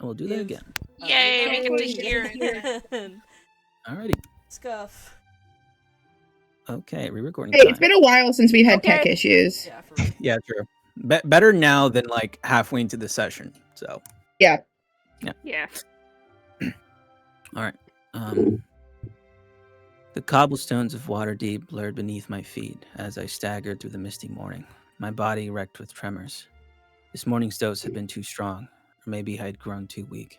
I will do that again. Yay, we get to Yay. hear it. again. Alrighty. Scuff. Okay, re-recording Hey, it's time. been a while since we've had tech Okay. issues. Yeah, for real. Yeah, true. Better now than like halfway into the session. So, Yeah. Yeah. all right. The cobblestones of Waterdeep blurred beneath my feet as I staggered through the misty morning, my body wrecked with tremors. This morning's dose had been too strong, or maybe I had grown too weak.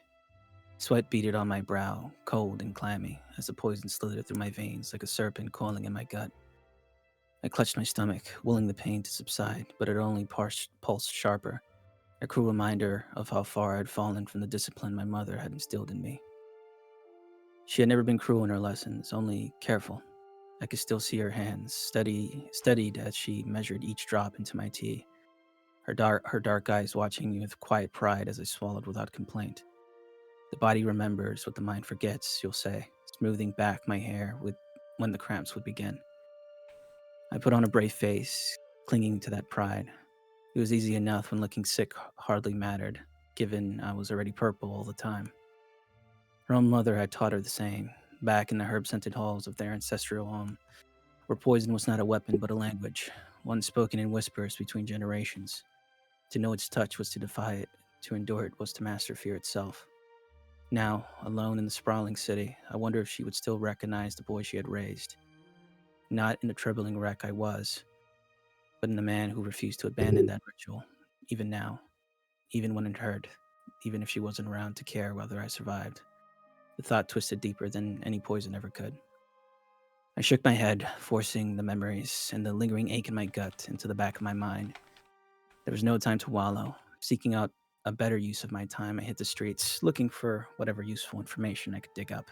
Sweat beaded on my brow, cold and clammy, as the poison slithered through my veins like a serpent coiling in my gut. I clutched my stomach, willing the pain to subside, but it only pulsed sharper, a cruel reminder of how far I had fallen from the discipline my mother had instilled in me. She had never been cruel in her lessons, only careful. I could still see her hands, steadied as she measured each drop into my tea, her dark eyes watching me with quiet pride as I swallowed without complaint. The body remembers what the mind forgets, you'll say, smoothing back my hair when the cramps would begin. I put on a brave face, clinging to that pride. It was easy enough when looking sick hardly mattered, given I was already purple all the time. Her own mother had taught her the same, back in the herb-scented halls of their ancestral home, where poison was not a weapon but a language, one spoken in whispers between generations. To know its touch was to defy it, to endure it was to master fear itself. Now, alone in the sprawling city, I wonder if she would still recognize the boy she had raised. Not in the troubling wreck I was, but in the man who refused to abandon that ritual, even now, even when it hurt, even if she wasn't around to care whether I survived. The thought twisted deeper than any poison ever could. I shook my head, forcing the memories and the lingering ache in my gut into the back of my mind. There was no time to wallow. Seeking out a better use of my time, I hit the streets, looking for whatever useful information I could dig up.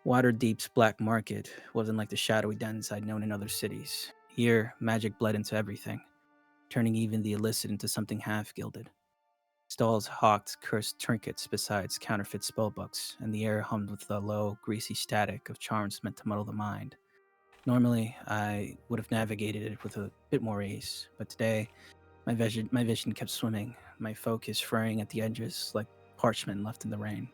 Waterdeep's black market wasn't like the shadowy dens I'd known in other cities. Here, magic bled into everything, turning even the illicit into something half-gilded. Stalls hawked cursed trinkets besides counterfeit spellbooks, and the air hummed with the low, greasy static of charms meant to muddle the mind. Normally, I would have navigated it with a bit more ease, but today, my vision kept swimming, my focus fraying at the edges like parchment left in the rain.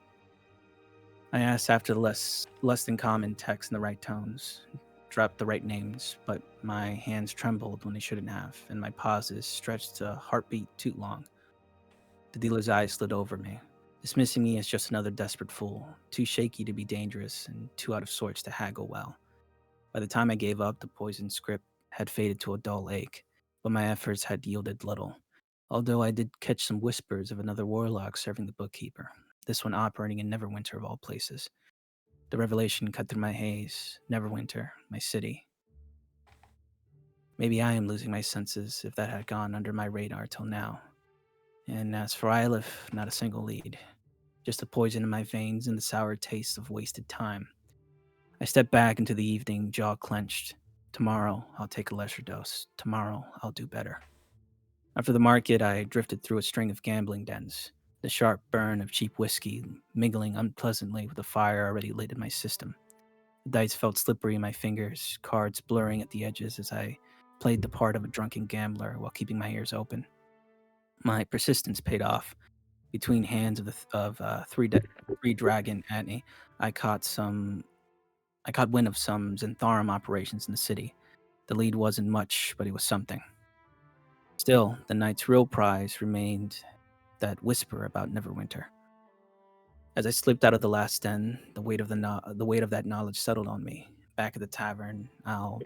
I asked after the less than common text in the right tones, dropped the right names, but my hands trembled when they shouldn't have, and my pauses stretched a heartbeat too long. The dealer's eyes slid over me, dismissing me as just another desperate fool, too shaky to be dangerous and too out of sorts to haggle well. By the time I gave up, the poisoned script had faded to a dull ache, but my efforts had yielded little. Although I did catch some whispers of another warlock serving the bookkeeper, this one operating in Neverwinter of all places. The revelation cut through my haze. Neverwinter, my city. Maybe I am losing my senses if that had gone under my radar till now. And as for Ylif, not a single lead. Just a poison in my veins and the sour taste of wasted time. I stepped back into the evening, jaw clenched. Tomorrow, I'll take a lesser dose. Tomorrow, I'll do better. After the market, I drifted through a string of gambling dens, the sharp burn of cheap whiskey mingling unpleasantly with the fire already lit in my system. The dice felt slippery in my fingers, cards blurring at the edges as I played the part of a drunken gambler while keeping my ears open. My persistence paid off. Between hands of three dragon Atney, I caught wind of some Zentharum operations in the city. The lead wasn't much, but it was something. Still, the night's real prize remained that whisper about Neverwinter. As I slipped out of the last den, the weight of that knowledge settled on me. Back at the tavern, I'll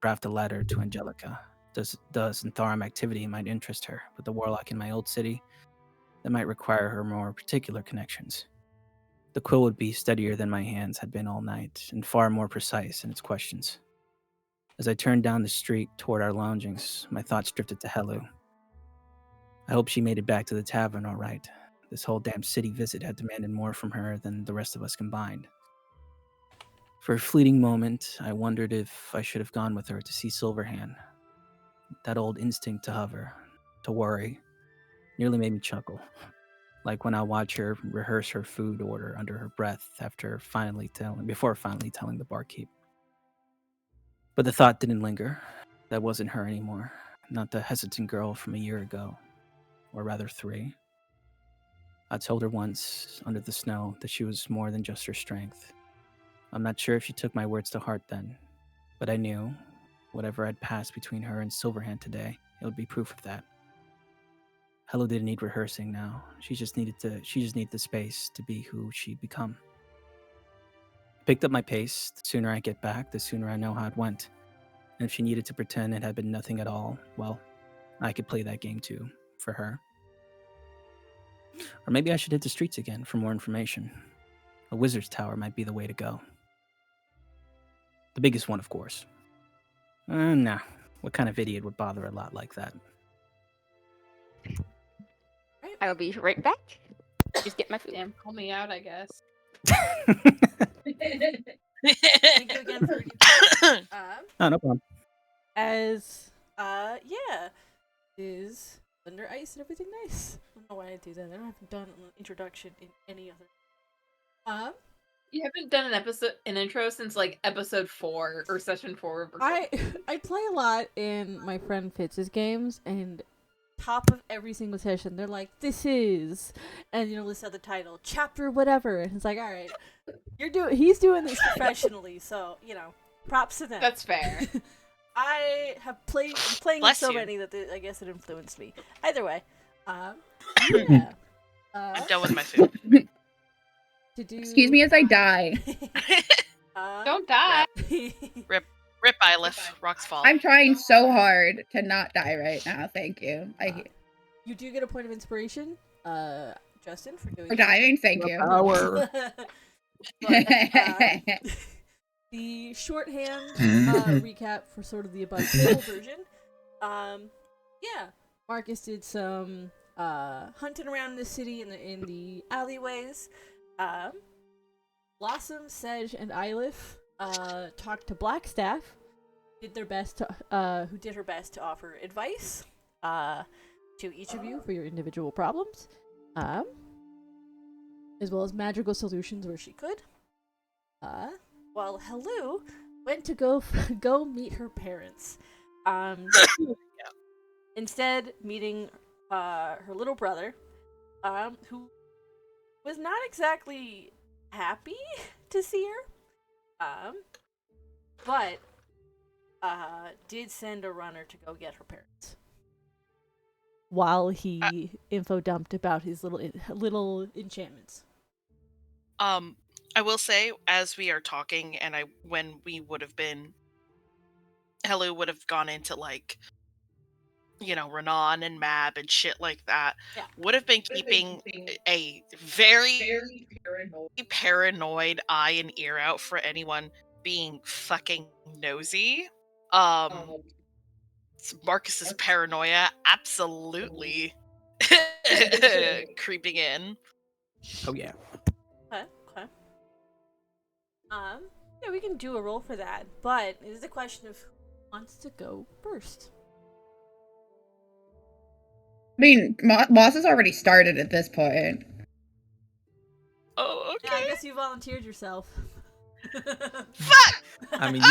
draft a letter to Angelica. Does Zentharum activity might interest her, but the warlock in my old city, that might require her more particular connections. The quill would be steadier than my hands had been all night, and far more precise in its questions. As I turned down the street toward our loungings, my thoughts drifted to Helu. I hope she made it back to the tavern all right. This whole damn city visit had demanded more from her than the rest of us combined. For a fleeting moment, I wondered if I should have gone with her to see Silverhand. That old instinct to hover, to worry, nearly made me chuckle. Like when I watch her rehearse her food order under her breath before finally telling the barkeep. But the thought didn't linger. That wasn't her anymore. Not the hesitant girl from a year ago. Or rather 3. I told her once, under the snow, that she was more than just her strength. I'm not sure if she took my words to heart then, but I knew, whatever had passed between her and Silverhand today, it would be proof of that. Hello didn't need rehearsing now. She just needed the space to be who she'd become. I picked up my pace. The sooner I get back, the sooner I know how it went. And if she needed to pretend it had been nothing at all, well, I could play that game too, for her. Or maybe I should hit the streets again for more information. A wizard's tower might be the way to go. The biggest one, of course. Nah. What kind of idiot would bother a lot like that? I'll be right back. Just get my food. Damn, call me out, I guess. Thank you again for Oh, no problem. as yeah, is Thunder Ice and everything nice. I don't know why I do that. I haven't done an introduction in any other. You haven't done an intro since like episode 4 or session 4 of I play a lot in my friend Fitz's games, and top of every single session they're like, "This is," and list out the title, chapter whatever, and it's like, all right, he's doing this professionally, so props to them. That's fair. I have playing Bless so you. many that I guess it influenced me. Either way, yeah. I'm done with my food. To do. Excuse me as I die. Don't die. Rip Ylif, rocks fall. I'm trying so hard to not die right now. Thank you. You do get a point of inspiration, Justin, for doing For dying, thank you. Power. But, the shorthand recap for sort of the above full version. Yeah, Marcus did some hunting around the city in the alleyways. Blossom, Sedge, and Ylif talked to Blackstaff, who did her best to offer advice to each of you for your individual problems, as well as magical solutions where she could. While Hellu went to go meet her parents. Instead, meeting her little brother, who was not exactly happy to see her, but did send a runner to go get her parents. While he info dumped about his little enchantments. I will say, as we are talking, and when we would have been, Hello would have gone into like, Renan and Mab and shit like that. Yeah. Would have been keeping a very paranoid eye and ear out for anyone being fucking nosy. Marcus's paranoia absolutely creeping in. Oh, yeah. Okay. Yeah, we can do a roll for that, but it is a question of who wants to go first. I mean, Moss has already started at this point. Oh, Yeah, I okay. guess you volunteered yourself. Fuck! I mean,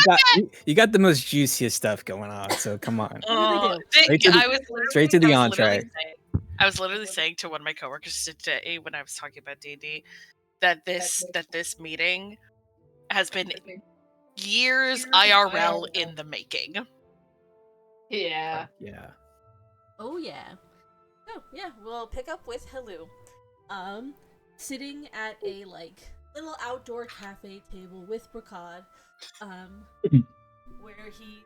you got the most juiciest stuff going on, so come on. really do. Straight to the- I was straight to the literally entree. saying- I was literally saying to one of my coworkers today when I was talking about D&D that this meeting has been years IRL in the making. Yeah. Yeah. Oh yeah. Oh yeah, we'll pick up with Hellu. Sitting at a little outdoor cafe table with Bracad, where he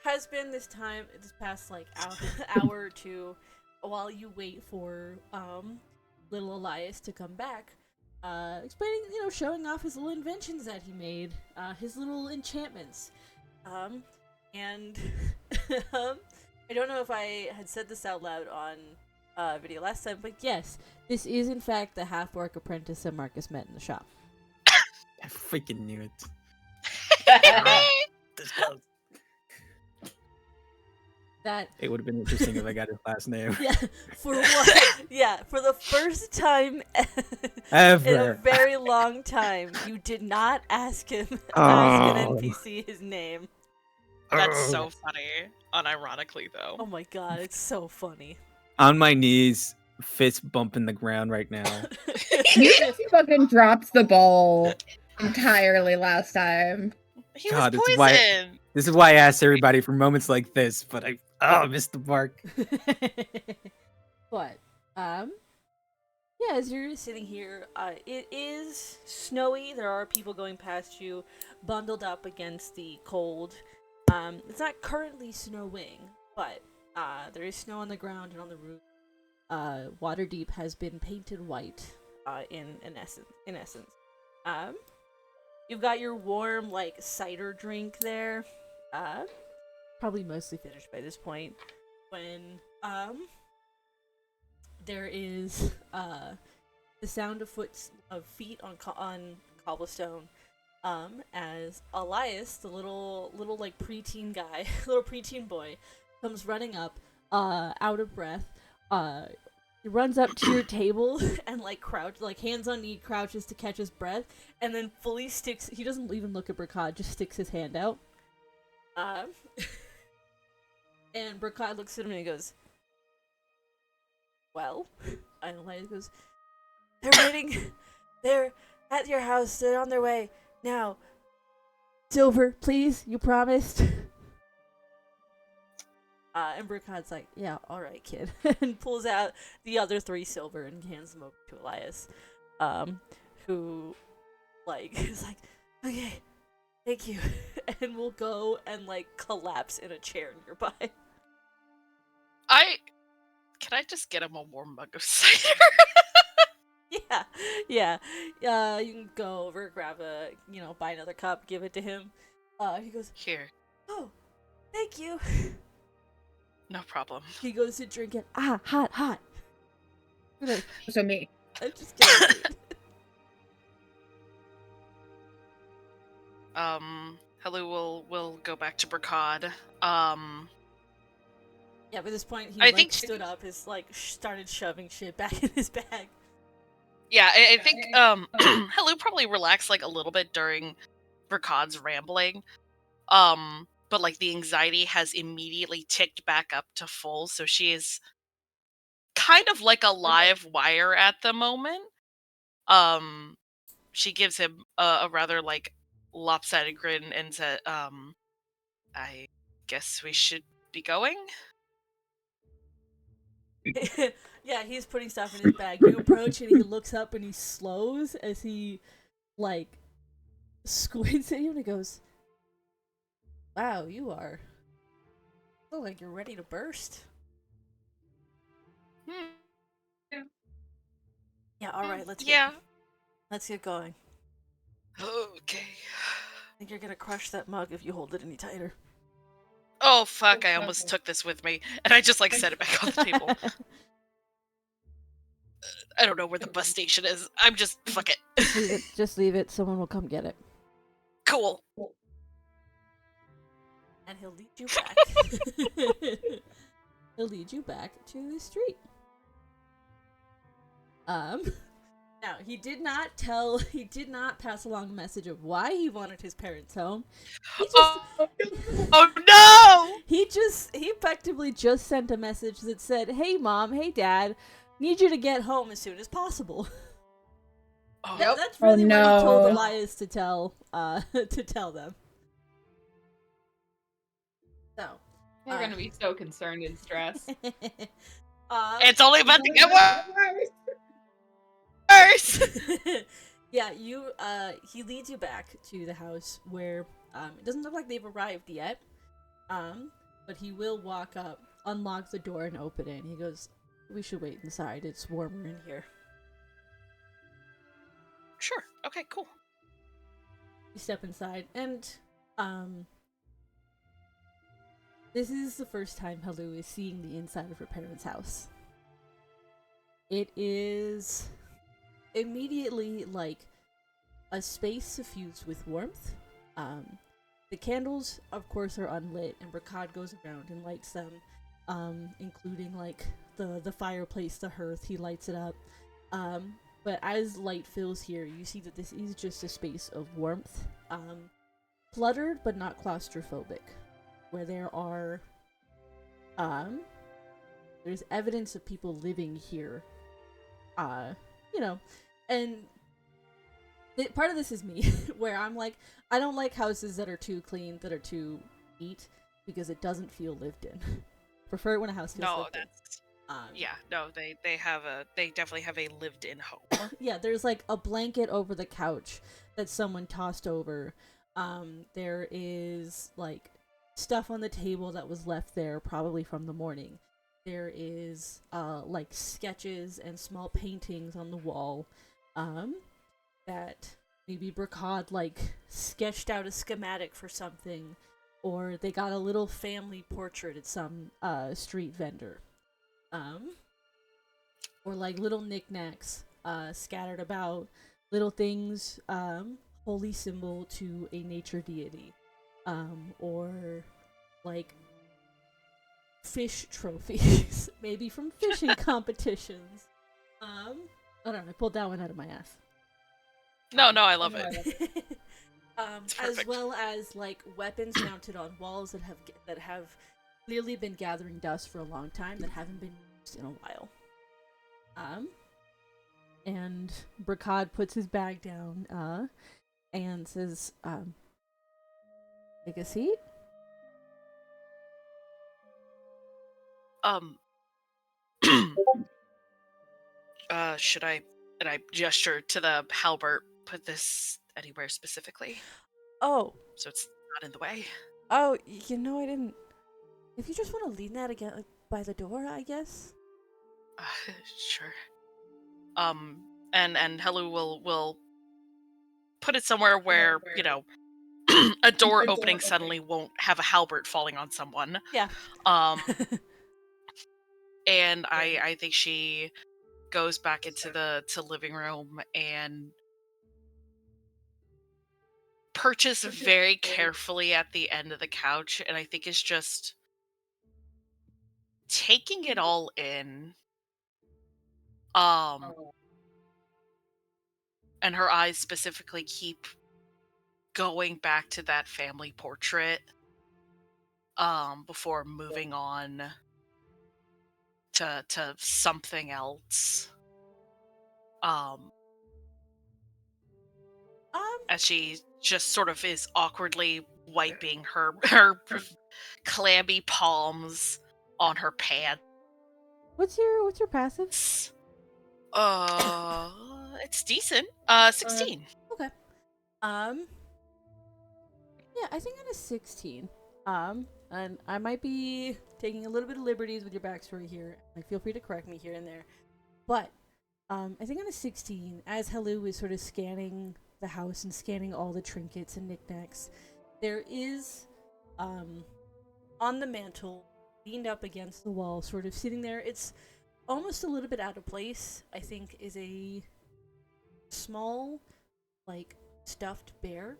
has been this past hour or two while you wait for little Elias to come back. Explaining, showing off his little inventions that he made, his little enchantments. And I don't know if I had said this out loud on video last time, but yes, this is in fact the half-orc apprentice that Marcus met in the shop. I freaking knew it. This close. That It would have been interesting if I got his last name. yeah, for what? Yeah, for the first time in a Ever. very long time, you did not ask him ask an Oh. NPC his name. That's Oh. so funny, unironically though. Oh my god, it's so funny. On my knees, fist bumping the ground right now. He just fucking drops the ball entirely last time. He God, was it's why- poisoned. This is why I asked everybody for moments like this, but I missed the mark. But, yeah, as you're sitting here, it is snowy. There are people going past you, bundled up against the cold. It's not currently snowing, but there is snow on the ground and on the roof. Waterdeep has been painted white. In essence, you've got your warm like cider drink there. Probably mostly finished by this point. When there is the sound of feet on cobblestone, as Elias, the little like preteen guy, little preteen boy, comes running up, out of breath. He runs up to your table and like hands on knee, crouches to catch his breath, and then fully sticks. He doesn't even look at Brakad, just sticks his hand out. And Brakad looks at him and he goes, "Well," and Elias goes, "They're waiting. They're at your house. They're on their way now. Silver, please. You promised." And Brakad's like, "Yeah, all right, kid," and pulls out the other 3 silver and hands them over to Elias, who, like, is like, "Okay, thank you," and will go and like collapse in a chair nearby. Can I just get him a warm mug of cider? Yeah. You can go over, grab buy another cup, give it to him. He goes, Here, "Oh, thank you." no problem. He goes to drink it. Hot. So me. I'm just kidding. Hello, we'll go back to Brakad. Yeah, by this point, he I think- stood up, started shoving shit back in his bag. Yeah, I think Hello probably relaxed like a little bit during Brakad's rambling. But like the anxiety has immediately ticked back up to full, so she is kind of like a live wire at the moment. She gives him a rather like lopsided grin and said, I guess we should be going. Yeah, he's putting stuff in his bag. You approach and he looks up and he slows as he, like, squints at you and he goes, "Wow, you are. Look like you're ready to burst." Yeah, alright, let's get going. Okay. I think you're gonna crush that mug if you hold it any tighter. Oh fuck, I almost took this with me. And I just like set it back on the table. I don't know where the bus station is. I'm just fuck it. Just leave it. Someone will come get it. Cool. And he'll lead you back. He'll lead you back to the street. Now, he did not pass along a message of why he wanted his parents home. He just, Oh no! he effectively just sent a message that said, "Hey mom, hey dad, need you to get home as soon as possible." Oh, That's really what he told no. Elias to tell them. So, They're gonna be so concerned and stressed. it's only about to get worse. Yeah, he leads you back to the house where it doesn't look like they've arrived yet. But he will walk up, unlock the door, and open it. And he goes, "We should wait inside. It's warmer in here." Sure. Okay, cool. You step inside, and this is the first time Halu is seeing the inside of her parents' house. It is immediately like a space suffused with warmth. The candles, of course, are unlit, and Brakad goes around and lights them, including like the fireplace, the hearth. He lights it up. But as light fills here, you see that this is just a space of warmth, cluttered but not claustrophobic, where there are there's evidence of people living here You know, and part of this is me, where I'm like, I don't like houses that are too clean, that are too neat, because it doesn't feel lived in. Prefer it when a house feels No, lived in. that's yeah. No, they definitely have a lived-in home. Yeah, there's like a blanket over the couch that someone tossed over. There is like stuff on the table that was left there probably from the morning. There is like sketches and small paintings on the wall that maybe Bracad like sketched out a schematic for something, or they got a little family portrait at some street vendor. Or like little knickknacks scattered about, little things, holy symbol to a nature deity, or like fish trophies, maybe from fishing competitions. I don't know. I pulled that one out of my ass. No, I love it. It's As perfect. well as like weapons mounted on walls that have clearly been gathering dust for a long time that haven't been used in a while. And Bracad puts his bag down, and says, take a seat. Should I? And I gesture to the halberd. Put this anywhere specifically, Oh, so it's not in the way. I didn't. If you just want to lean that again by the door, I guess. Sure. And Helu will put it somewhere where a door opening suddenly won't have a halberd falling on someone. Yeah. And I think she goes back into the living room and perches very carefully at the end of the couch, and I think is just taking it all in. And her eyes specifically keep going back to that family portrait before moving on to something else. As she just sort of is awkwardly wiping her clammy palms on her pants. What's your passive? It's decent. 16. Okay. Yeah, I think on a 16. And I might be taking a little bit of liberties with your backstory here. Like, feel free to correct me here and there. But, I think on a 16, as Helu is sort of scanning the house and scanning all the trinkets and knickknacks, there is, on the mantle, leaned up against the wall, sort of sitting there. It's almost a little bit out of place, I think, is a small, like, stuffed bear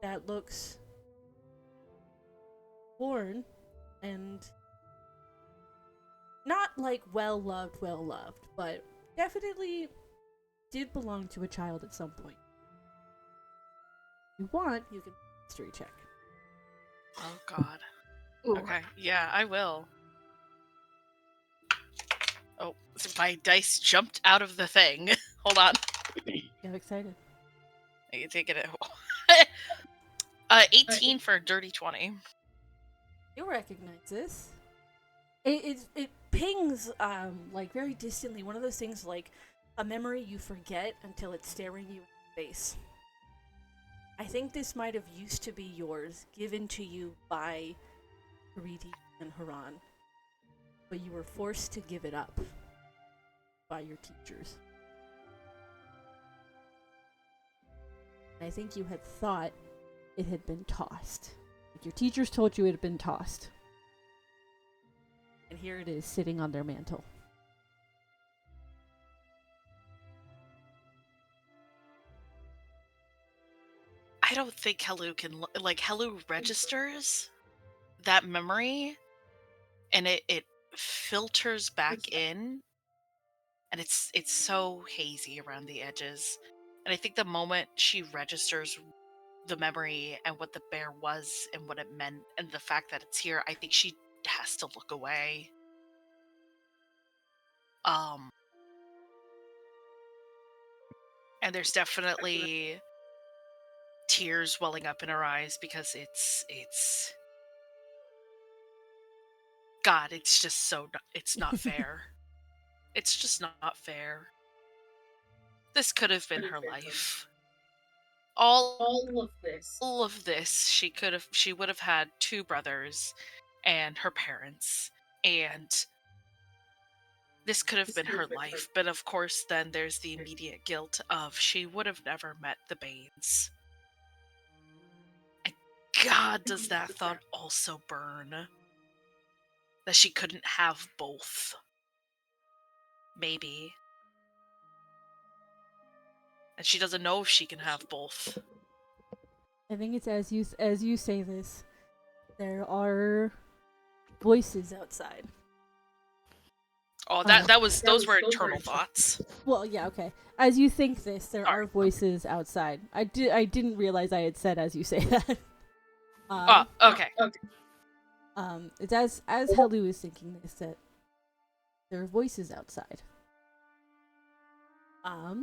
that looks worn and not like well loved, but definitely did belong to a child at some point. If you want, you can history check. Oh God. Ooh. Okay. Yeah, I will. Oh, my dice jumped out of the thing. Hold on. Get excited. I can take it. 18 for a dirty 20. You'll recognize this. It pings like very distantly. One of those things like a memory you forget until it's staring you in the face. I think this might have used to be yours, given to you by Hariti and Haran, but you were forced to give it up by your teachers. And I think you had thought it had been tossed. Like your teachers told you it had been tossed. And here it is sitting on their mantle. I don't think Helu can Helu registers that memory, and it filters back in, and it's so hazy around the edges. And I think the moment she registers the memory and what the bear was and what it meant and the fact that it's here, I think she has to look away. And there's definitely tears welling up in her eyes because it's God, it's just so it's not fair. It's just not fair. This could have been her life. All of this, she would have had 2 brothers and her parents, and this could have been her life. But of course, then there's the immediate guilt of she would have never met the Banes. And God, does that thought also burn? That she couldn't have both. Maybe. And she doesn't know if she can have both. I think it's as you say this, there are voices outside. Oh, those were internal thoughts. Well, yeah, okay. As you think this, there are voices outside. I didn't realize I had said as you say that. Okay. It's as Helu is thinking this that there are voices outside. I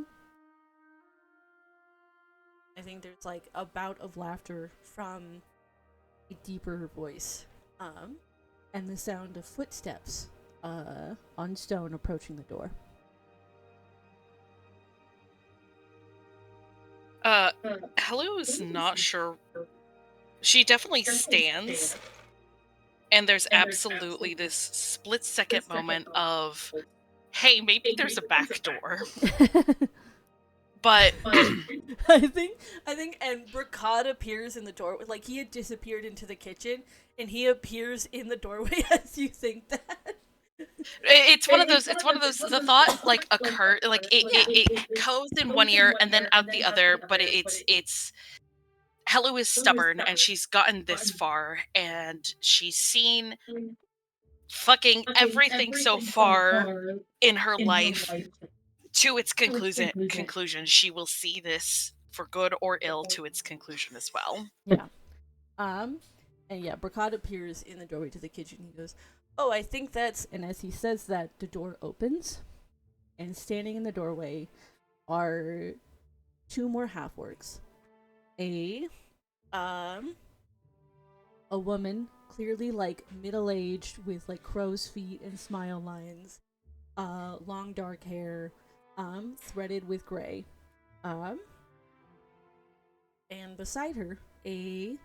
think there's like a bout of laughter from a deeper voice, and the sound of footsteps on stone approaching the door. Helu is not sure. She definitely stands, and there's absolutely this split-second moment of, hey, maybe there's a back door. But I think, and Bracad appears in the doorway. Like, he had disappeared into the kitchen, and he appears in the doorway as you think that. It's one of those. The thought like occur, like it goes in one ear and then out the other. But it's Helu is stubborn, and she's gotten this far, and she's seen fucking everything so far in her life to its conclusion. She will see this for good or ill to its conclusion as well. Yeah. And yeah, Bracad appears in the doorway to the kitchen. He goes, "Oh, I think that's..." And as he says that, the door opens, and standing in the doorway are 2 more half-orcs. A woman, clearly like middle-aged, with like crow's feet and smile lines, long dark hair, threaded with gray. And beside her, a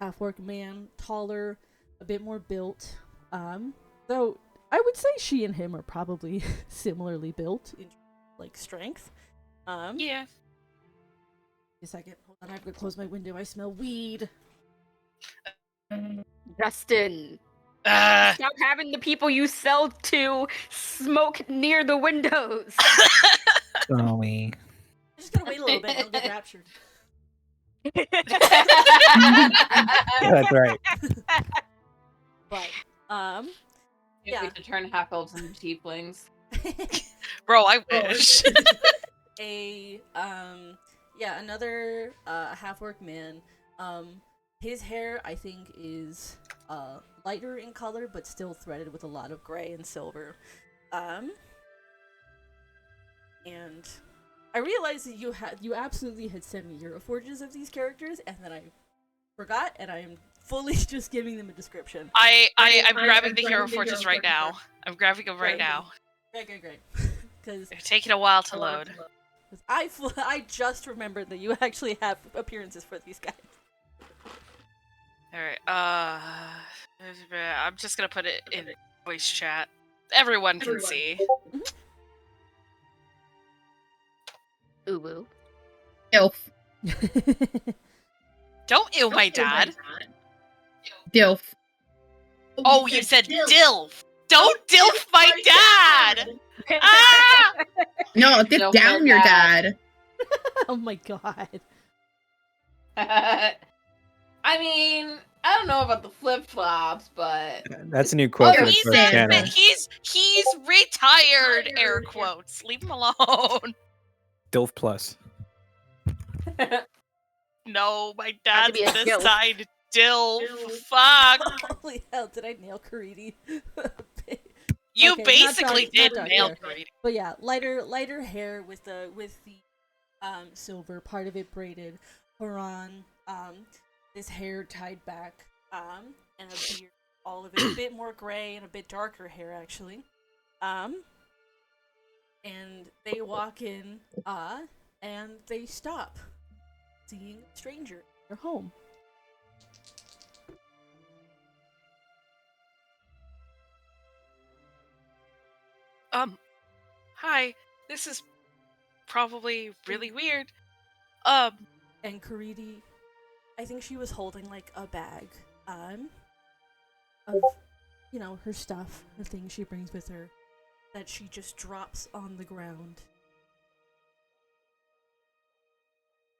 half-orc man, taller, a bit more built. Though I would say she and him are probably similarly built in like strength. Yeah. A second, hold on. I have to close my window. I smell weed. Justin, stop having the people you sell to smoke near the windows. Sorry. I'm just gonna wait a little bit. And I'll get raptured. Yeah, that's right. But If we could turn half elves into tieflings. Bro, I wish. Another half-orc man. His hair, I think, is lighter in color, but still threaded with a lot of gray and silver. And I realized that you absolutely had sent me Euroforges of these characters, and then I forgot, and I am fully just giving them a description. I'm grabbing the Hero Forges right now. I'm grabbing them right now. Great. Because They're taking a while to load. I just remembered that you actually have appearances for these guys. Alright, I'm just gonna put it in voice chat. Everyone can see. Uwu. Dilf. Don't ill my dad. Dilf. Oh, you said DILF. Don't DILF my dad! Ah! No, dip Dilf down your your dad. dad. Oh my god. I mean, I don't know about the flip-flops, but... That's a new quote Oh, for the He's first channel. he's retired, air quotes. Leave him alone. Dilf Plus. No, my Had to dad's be a this DILF. side DILF. Fuck. Holy hell, did I nail Karidi? You Okay, not basically dark- did not dark nail hair. Grady. But yeah, lighter hair with the silver part of it braided. Haran, this hair tied back, and a beard, all of it a bit more gray and a bit darker hair actually. And they walk in, and they stop, seeing a stranger in their home. Hi. This is probably really weird. And Karidi, I think she was holding like a bag, of, her stuff, the things she brings with her, that she just drops on the ground.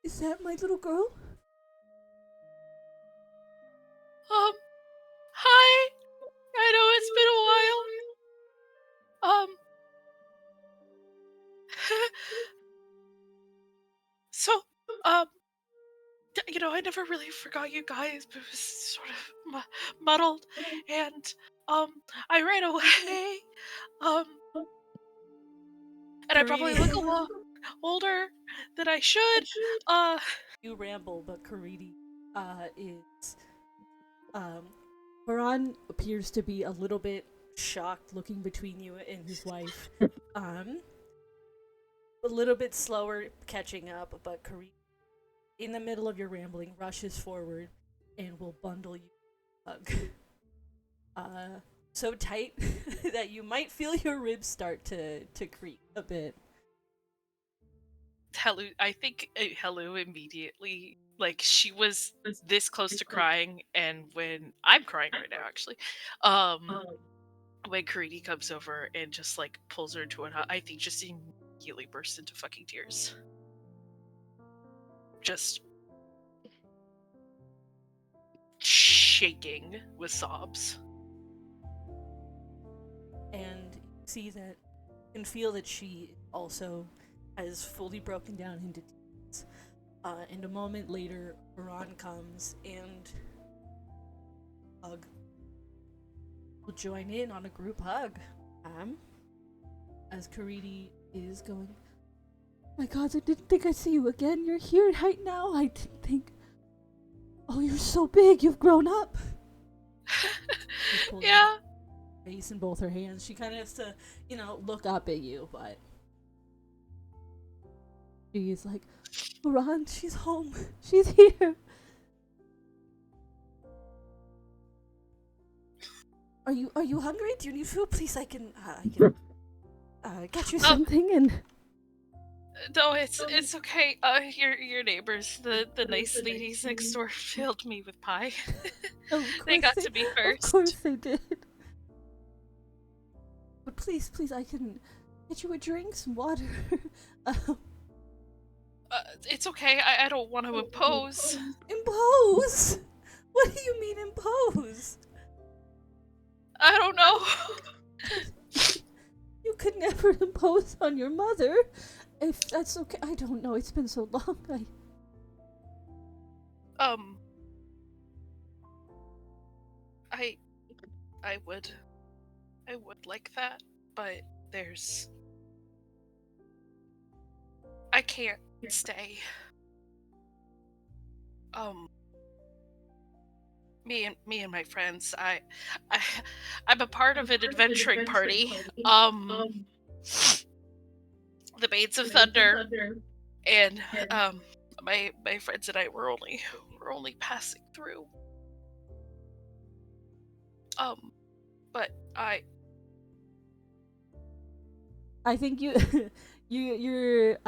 Is that my little girl? Hi. I know it's been a while. So, I never really forgot you guys, but it was sort of muddled, and I ran away, um, and I probably look a lot older than I should. You ramble, but Karidi, is, Haran appears to be a little bit shocked looking between you and his wife. A little bit slower catching up, but Karidi, in the middle of your rambling, rushes forward and will bundle you a hug. So tight that you might feel your ribs start to creak a bit. I think Helu immediately, like, she was this close to crying, and when I'm crying right now, actually, when Karidi comes over and just like pulls her into a, I think just immediately bursts into fucking tears. Just shaking with sobs. And you see that, and feel that she also has fully broken down into tears. And a moment later, Haran comes and will join in on a group hug. As Karidi is going, my God, I didn't think I'd see you again. You're here right now. I didn't think. Oh, you're so big. You've grown up. Yeah. Face in both her hands. She kind of has to, look up at you, but she's like, Haran, she's home. She's here. Are you hungry? Do you need food? Please, I can get you something. And no, it's okay. Your neighbors, the nice ladies next door, filled me with pie. They got to be first. Of course they did. But please, I can get you a drink, some water. It's okay. I don't want to impose. Impose? What do you mean impose? I don't know. You could never impose on your mother. If that's okay. I don't know. It's been so long. I would like that, but I can't stay. Me and my friends, I'm a part of an adventuring party. The Maids of Thunder, and my friends and I were only passing through. But I think you're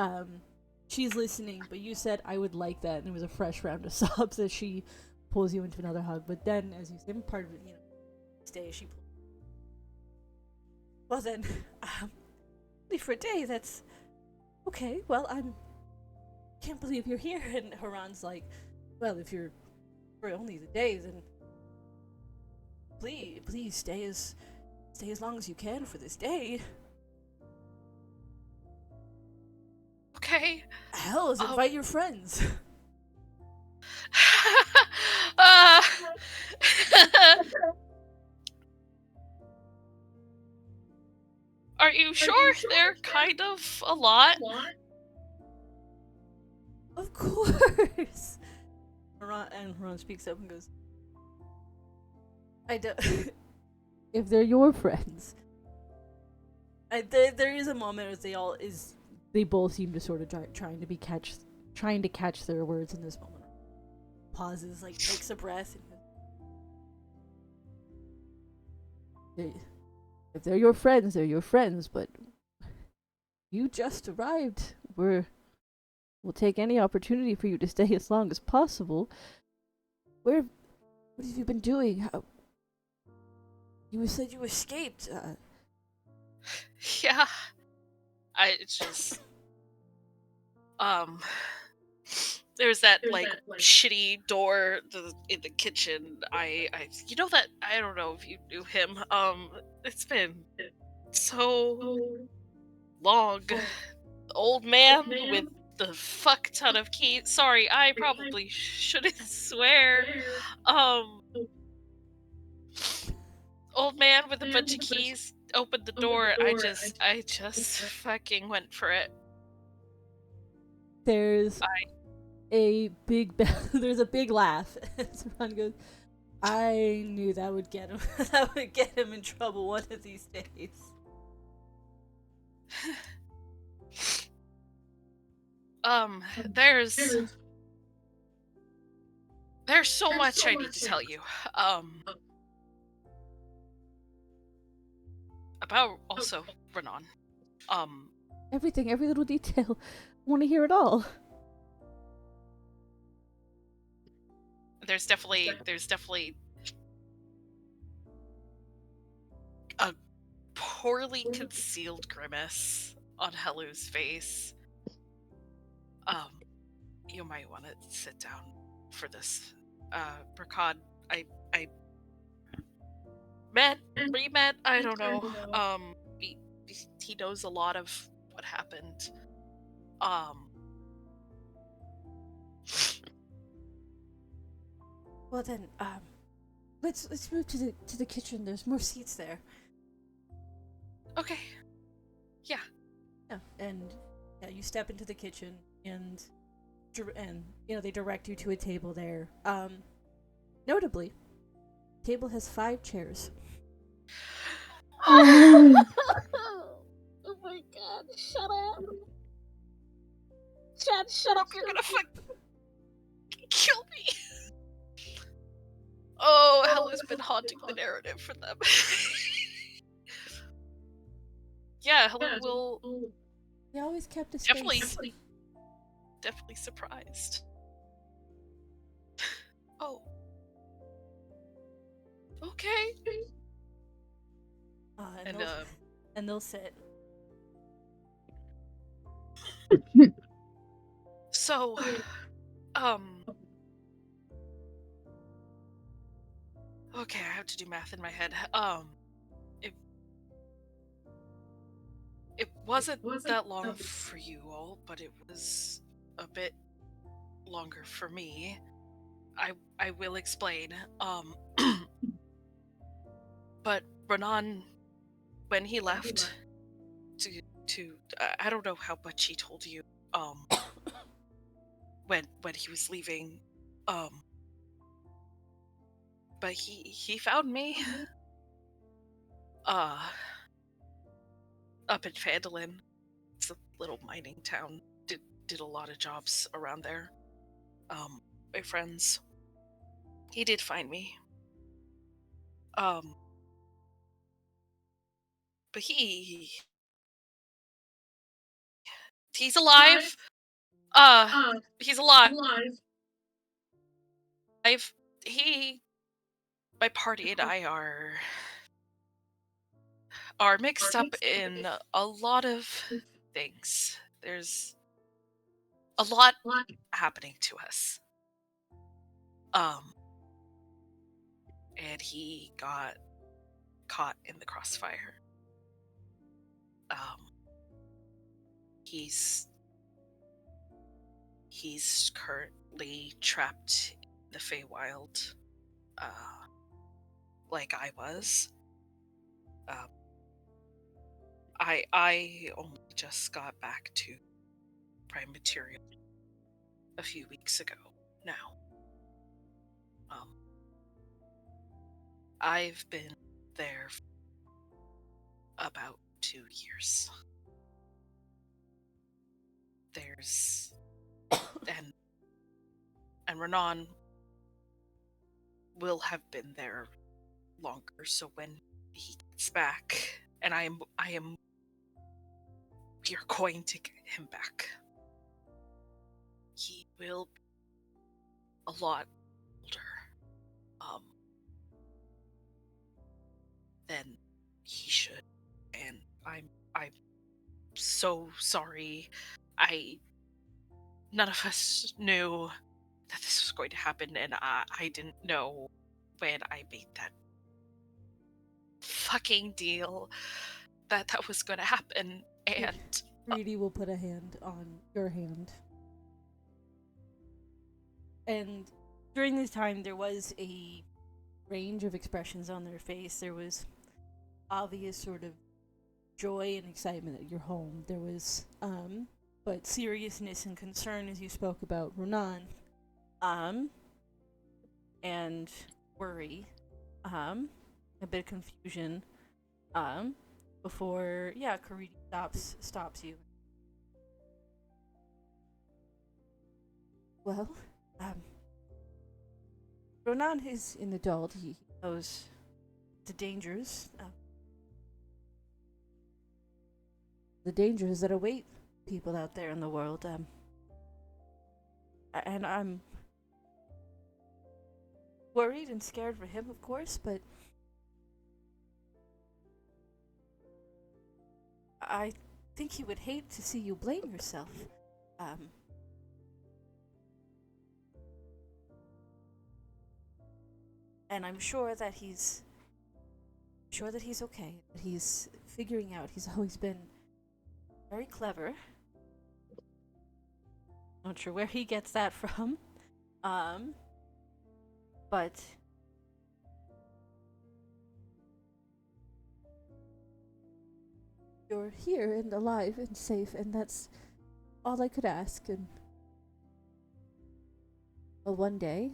she's listening, but you said I would like that, and it was a fresh round of sobs as she pulls you into another hug. But then, as you said, part of it, stay. She pulls. Well then, only for a day. That's okay. Well, can't believe you're here. And Haran's like, well, if you're for only the day, then please stay as long as you can for this day. okay. Hell, invite your friends. sure they're kind of a lot. Of course. Ron speaks up and goes, I don't. If they're your friends, there is a moment as they both seem to sort of trying to catch their words in this moment. Pauses, like takes a breath. If they're your friends, they're your friends. But you just arrived. We'll take any opportunity for you to stay as long as possible. What have you been doing? You said you escaped. Yeah. It's just there's that like shitty door in the kitchen. I you know that I don't know if you knew him. It's been so long. Old man with the fuck ton of keys. Sorry, I probably shouldn't swear. Old man with a bunch of keys opened the door. I just fucking went for it. There's a big there's a big laugh. Ron goes, I knew that would get him. That would get him in trouble one of these days. There's so much I need to tell you. About also Renan. Everything, every little detail. I want to hear it all. There's definitely a poorly concealed grimace on Helu's face. You might want to sit down for this. Brakad, I re-met, I don't know. He knows a lot of what happened. Well then, let's move to the kitchen. There's more seats there. Okay. Yeah. Yeah, and you step into the kitchen and they direct you to a table there. Notably, the table has 5 chairs. Oh my god, shut up. Chad, shut up, You're gonna kill me. Oh, Helu's been haunting the narrative for them. Yeah, Helu will They always kept a space. definitely surprised. Oh. Okay. And they'll sit. So, okay, I have to do math in my head. It wasn't that long for you all, but it was a bit longer for me. I will explain. But Renan, when he left to I don't know how much he told you when he was leaving, but he found me up in Phandalin. It's a little mining town. Did a lot of jobs around there. My friends. He did find me. But he's alive. He's alive. My party and I are mixed up in a lot of things. There's a lot happening to us. And he got caught in the crossfire. He's currently trapped in the Feywild, like I was. I only just got back to Prime Material a few weeks ago now. I've been there for about 2 years. There's and Renan will have been there longer, so when he gets back, and we are going to get him back. He will be a lot older, than he should, and I'm so sorry. None of us knew that this was going to happen, and I didn't know when I made that fucking deal that was going to happen, and Greedy will put a hand on your hand. And during this time, there was a range of expressions on their face. There was obvious sort of joy and excitement that you're home. There was, but seriousness and concern as you spoke about Ronan, and worry, a bit of confusion, before, Karidi stops you. Well, Ronan is an adult. He knows the dangers that await people out there in the world. And I'm worried and scared for him, of course, but I think he would hate to see you blame yourself. And I'm sure that he's okay. That he's figuring out. He's always been very clever. Not sure where he gets that from. But you're here and alive and safe, and that's all I could ask. And well, one day,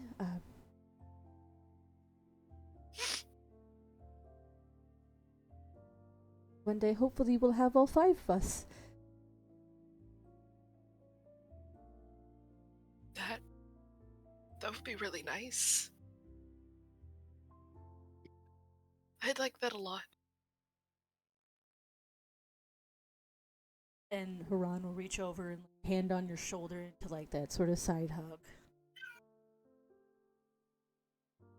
hopefully, we'll have all 5 of us. That would be really nice. I'd like that a lot. And Haran will reach over and hand on your shoulder into like that sort of side hug.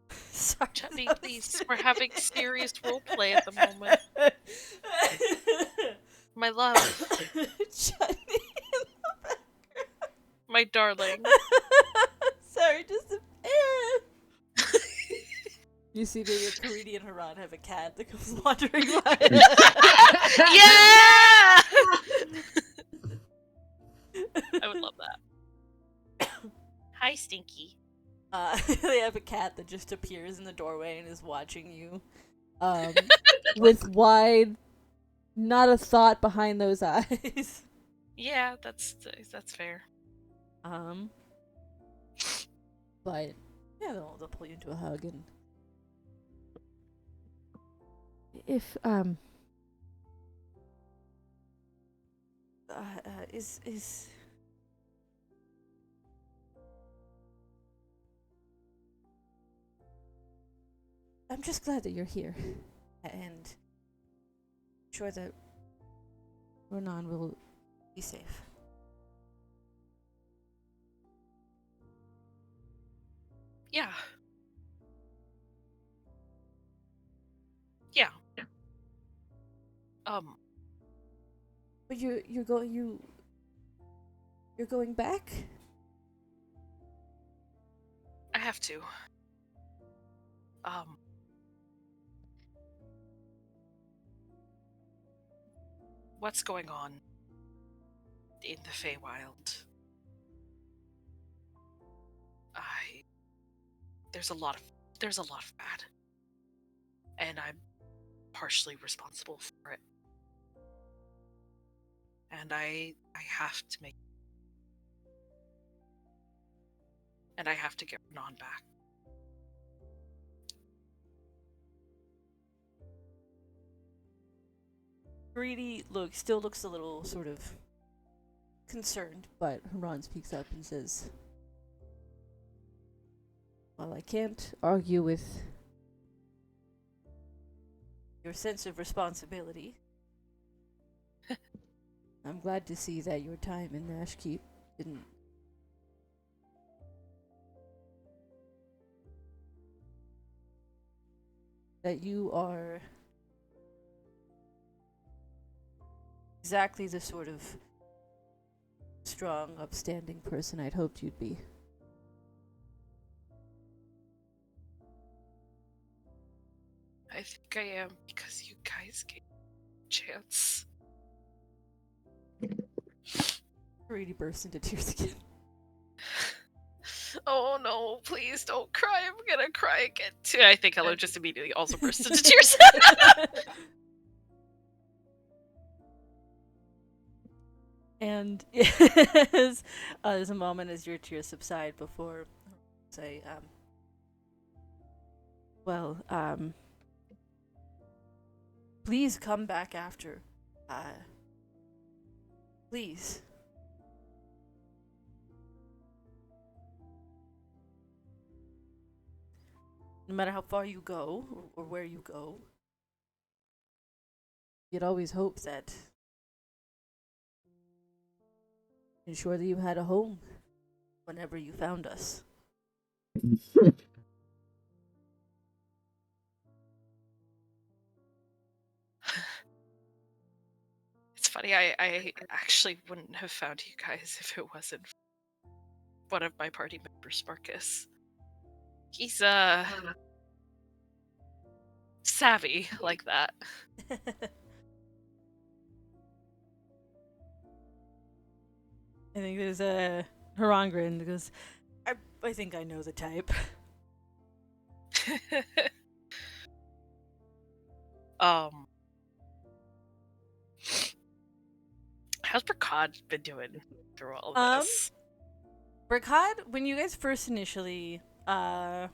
Sorry, Chutney, please. We're having serious roleplay at the moment. My love. Chutney in the background. My darling. Sorry, just You see that Karidi and Haran have a cat that comes wandering by. Yeah! I would love that. Hi, Stinky. They have a cat that just appears in the doorway and is watching you. With wide, not a thought behind those eyes. Yeah, that's fair. But yeah, they'll pull you into a hug. And if is I'm just glad that you're here, and I'm sure that Ronan will be safe. Yeah. Yeah. But you're going back? I have to. What's going on in the Feywild? There's a lot of bad, and I'm partially responsible for it. and I have to make, and I have to get Renan back. Greedy still looks a little sort of concerned, but Haran speaks up and says, "Well, I can't argue with your sense of responsibility. I'm glad to see that your time in Nashkeep didn't that you are exactly the sort of strong, upstanding person I'd hoped you'd be." I think I am because you guys gave me a chance. Greedy bursts into tears again. Oh no, please don't cry. I'm gonna cry again too. I think Hello just immediately also burst into tears. And there's a moment as your tears subside before say, well, please come back after. Please. No matter how far you go, or where you go, you'd always hope that ensure that you had a home whenever you found us. It's funny, I actually wouldn't have found you guys if it wasn't one of my party members, Marcus. He's savvy like that. I think there's a Harangrin because I think I know the type. How's Bracad been doing through all of this? Bracad, when you guys first initially had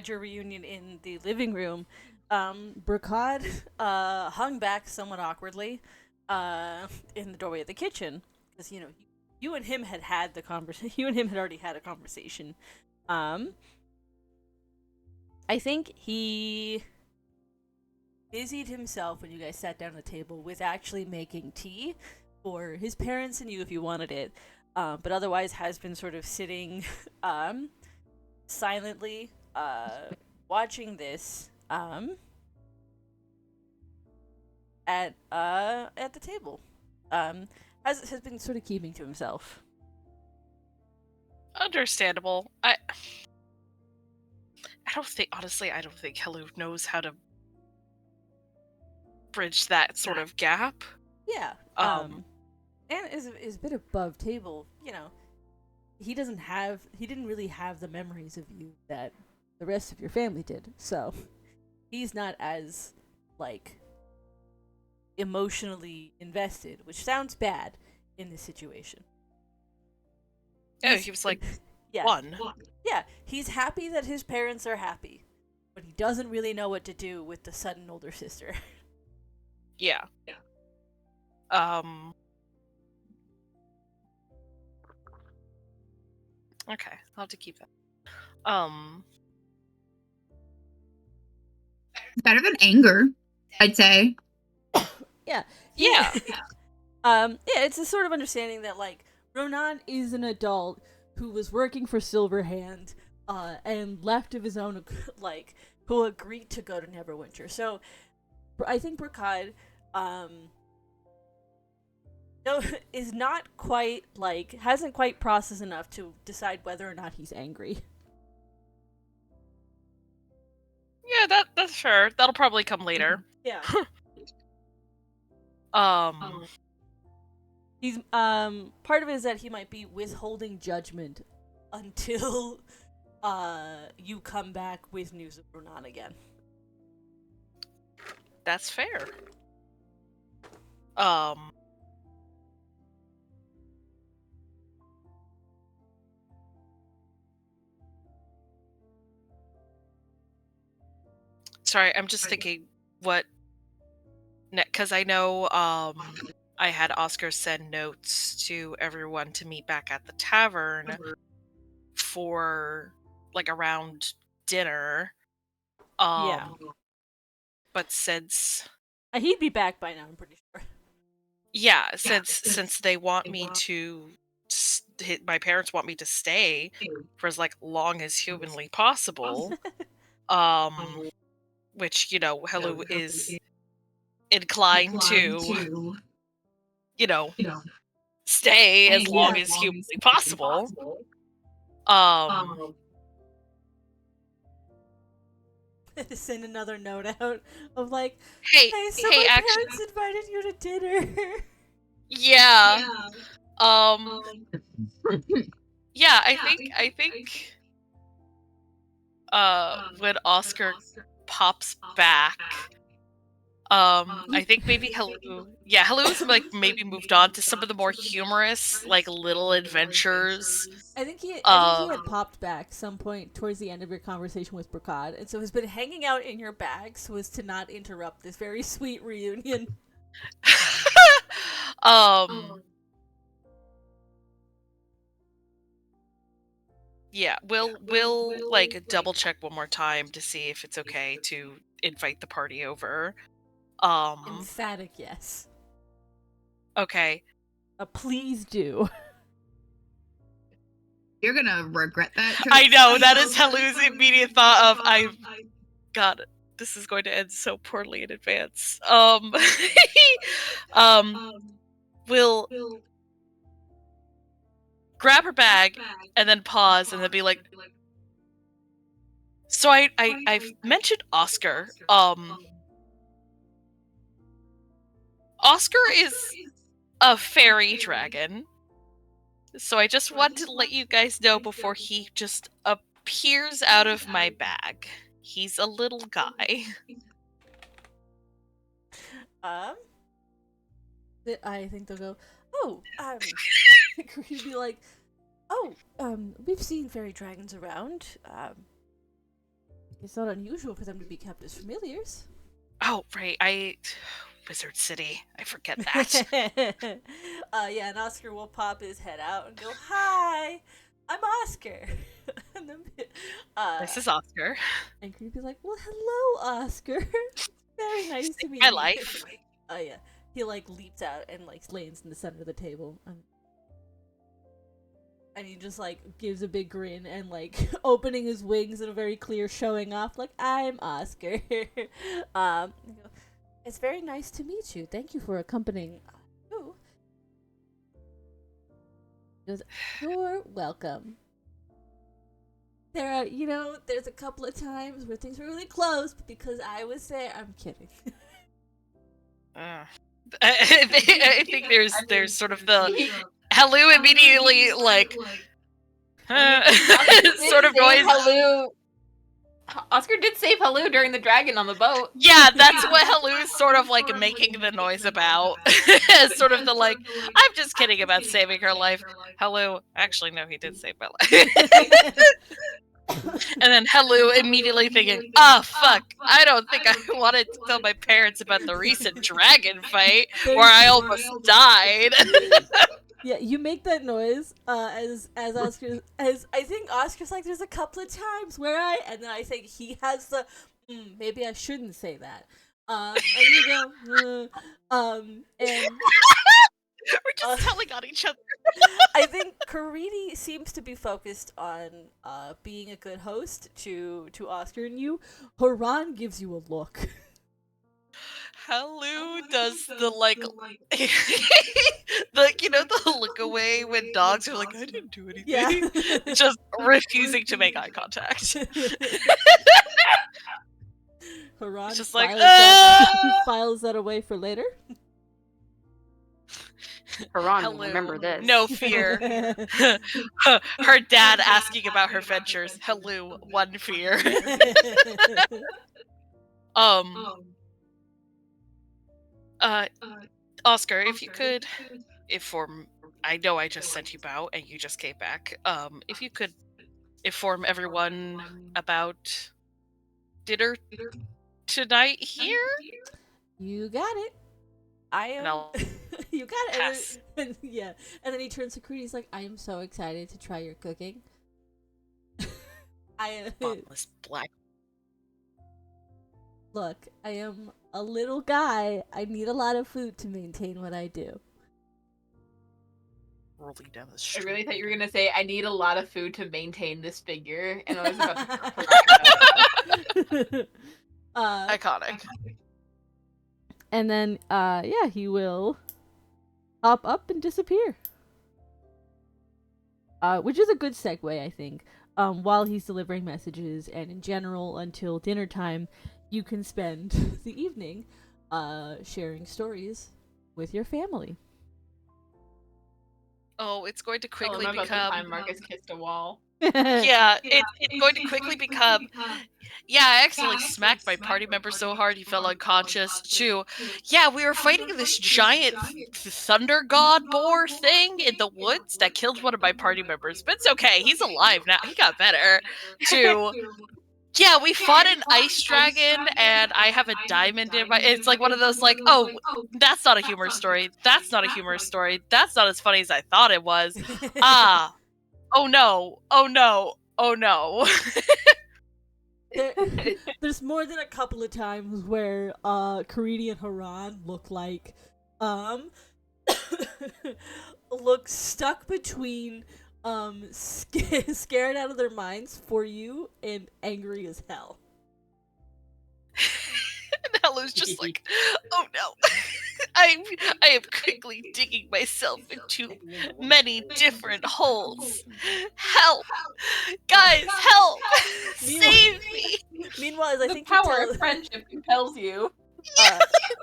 your reunion in the living room, Bracad hung back somewhat awkwardly in the doorway of the kitchen because you and him had the conversation. You and him had already had a conversation. I think he busied himself when you guys sat down at the table with actually making tea for his parents and you if you wanted it, but otherwise has been sort of sitting silently watching this at the table. Has been sort of keeping to himself. Understandable. I don't think Hello knows how to bridge that sort of gap. Yeah. And is a bit above table. He didn't really have the memories of you that the rest of your family did. So he's not as emotionally invested, which sounds bad in this situation. Yeah, he was like yeah. one. Yeah, he's happy that his parents are happy, but he doesn't really know what to do with the sudden older sister. Yeah. Okay, I'll have to keep that. It's better than anger, I'd say. Yeah. Yeah. It's a sort of understanding that Ronan is an adult who was working for Silverhand, and left of his own, who agreed to go to Neverwinter. So, I think Bracad, is not quite hasn't quite processed enough to decide whether or not he's angry. Yeah, that's fair. That'll probably come later. Yeah. He's part of it is that he might be withholding judgment until you come back with news of Ronan again. That's fair. sorry, I'm just thinking what, because I know I had Oscar send notes to everyone to meet back at the tavern for like around dinner. Yeah. But since He'd be back by now, I'm pretty sure. yeah, since they want me to, my parents want me to stay for as like long as humanly possible. Which Hello is inclined to, stay as long as humanly possible. Send another note out of like, Hey, hey, so hey, my actually, parents invited you to dinner. yeah. Yeah, I think when Oscar pops back, I think maybe Hello's like maybe moved on to some of the more humorous, like little adventures. I think he had popped back some point towards the end of your conversation with Bracad, and so has been hanging out in your bag so as to not interrupt this very sweet reunion. Yeah, we'll like double check one more time to see if it's okay to invite the party over. Emphatic yes. Okay. Please do. You're gonna regret that. I know, that is Hellu's immediate thought of God, this is going to end so poorly in advance. We'll grab her bag and then pause and then be like, so I've mentioned Oscar. Oscar is a fairy dragon. So I just want to let you guys know before he just appears out of my bag. He's a little guy. I think they'll go, oh, he'd be like, oh, we've seen fairy dragons around. It's not unusual for them to be kept as familiars. Oh, right, Wizard City. I forget that. Yeah, and Oscar will pop his head out and go, hi, I'm Oscar. And then, This is Oscar. And Creed be like, well, hello, Oscar. Very nice to meet my you. life. Oh, yeah. He, like, leaps out and, like, lands in the center of the table. And he just, like, gives a big grin and, like, opening his wings in a very clear showing off, like, I'm Oscar. It's very nice to meet you. Thank you for accompanying you. He goes, you're welcome. There are, there's a couple of times where things were really close, but because I was there, I'm kidding. I think there's sort of the Hello immediately like sort of noise. Hello. Oscar did save Hello during the dragon on the boat. Yeah, that's what Hello's sort of like making the noise about. Sort of the like, I'm just kidding about saving her life. Hello, actually no, he did save my life. And then Hello immediately thinking, oh fuck, I don't think I wanted to tell my parents about the recent dragon fight where I almost died. Yeah, you make that noise as Oscar, as I think Oscar's like, there's a couple of times where and then I think he has the maybe I shouldn't say that. And you go and we're just telling on each other. I think Karidi seems to be focused on being a good host to Oscar and you. Haran gives you a look. Hello does the like the look away when dogs are like, I didn't do anything. Yeah. Just refusing to make eye contact. Haran just like files that away for later. Haran, Hello. remember this. No fear. Her dad asking about her ventures. Hello, one fear. Oscar, if you could, I know I just sent you out and you just came back. If you could inform everyone about dinner tonight here? You got it. I am. No. You got it. Pass. And yeah, and then he turns to Creed. He's like, "I am so excited to try your cooking." I Bottomless black. look. I am a little guy. I need a lot of food to maintain what I do. Rolling down the I street. really thought you were gonna say I need a lot of food to maintain this figure, and I was about to correct that. Iconic. And then, yeah, he will hop up and disappear. Which is a good segue, I think. While he's delivering messages, and in general, until dinner time, you can spend the evening, sharing stories with your family. Oh, it's going to Oh, quickly remember the become. time Marcus kissed a wall? Yeah, it's going to quickly become. Yeah, I accidentally smacked my party member so hard he fell unconscious. To, yeah, we were fighting this giant thunder god boar thing in the woods that killed one of my party members. But it's okay, he's alive now. He got better. To, yeah, we fought an ice dragon, and I have a diamond in my. It's like one of those, like, oh, that's not a humorous story. That's not a humorous story. That's not as funny as I thought it was. Ah. Oh no. Oh no. Oh no. There's more than a couple of times where Karidi and Haran look like look stuck between scared out of their minds for you and angry as hell. And Hello's just like, oh no. I am quickly digging myself into many different holes. Help! Guys, help! Save me! Meanwhile, as I The think power you tell, of friendship compels you.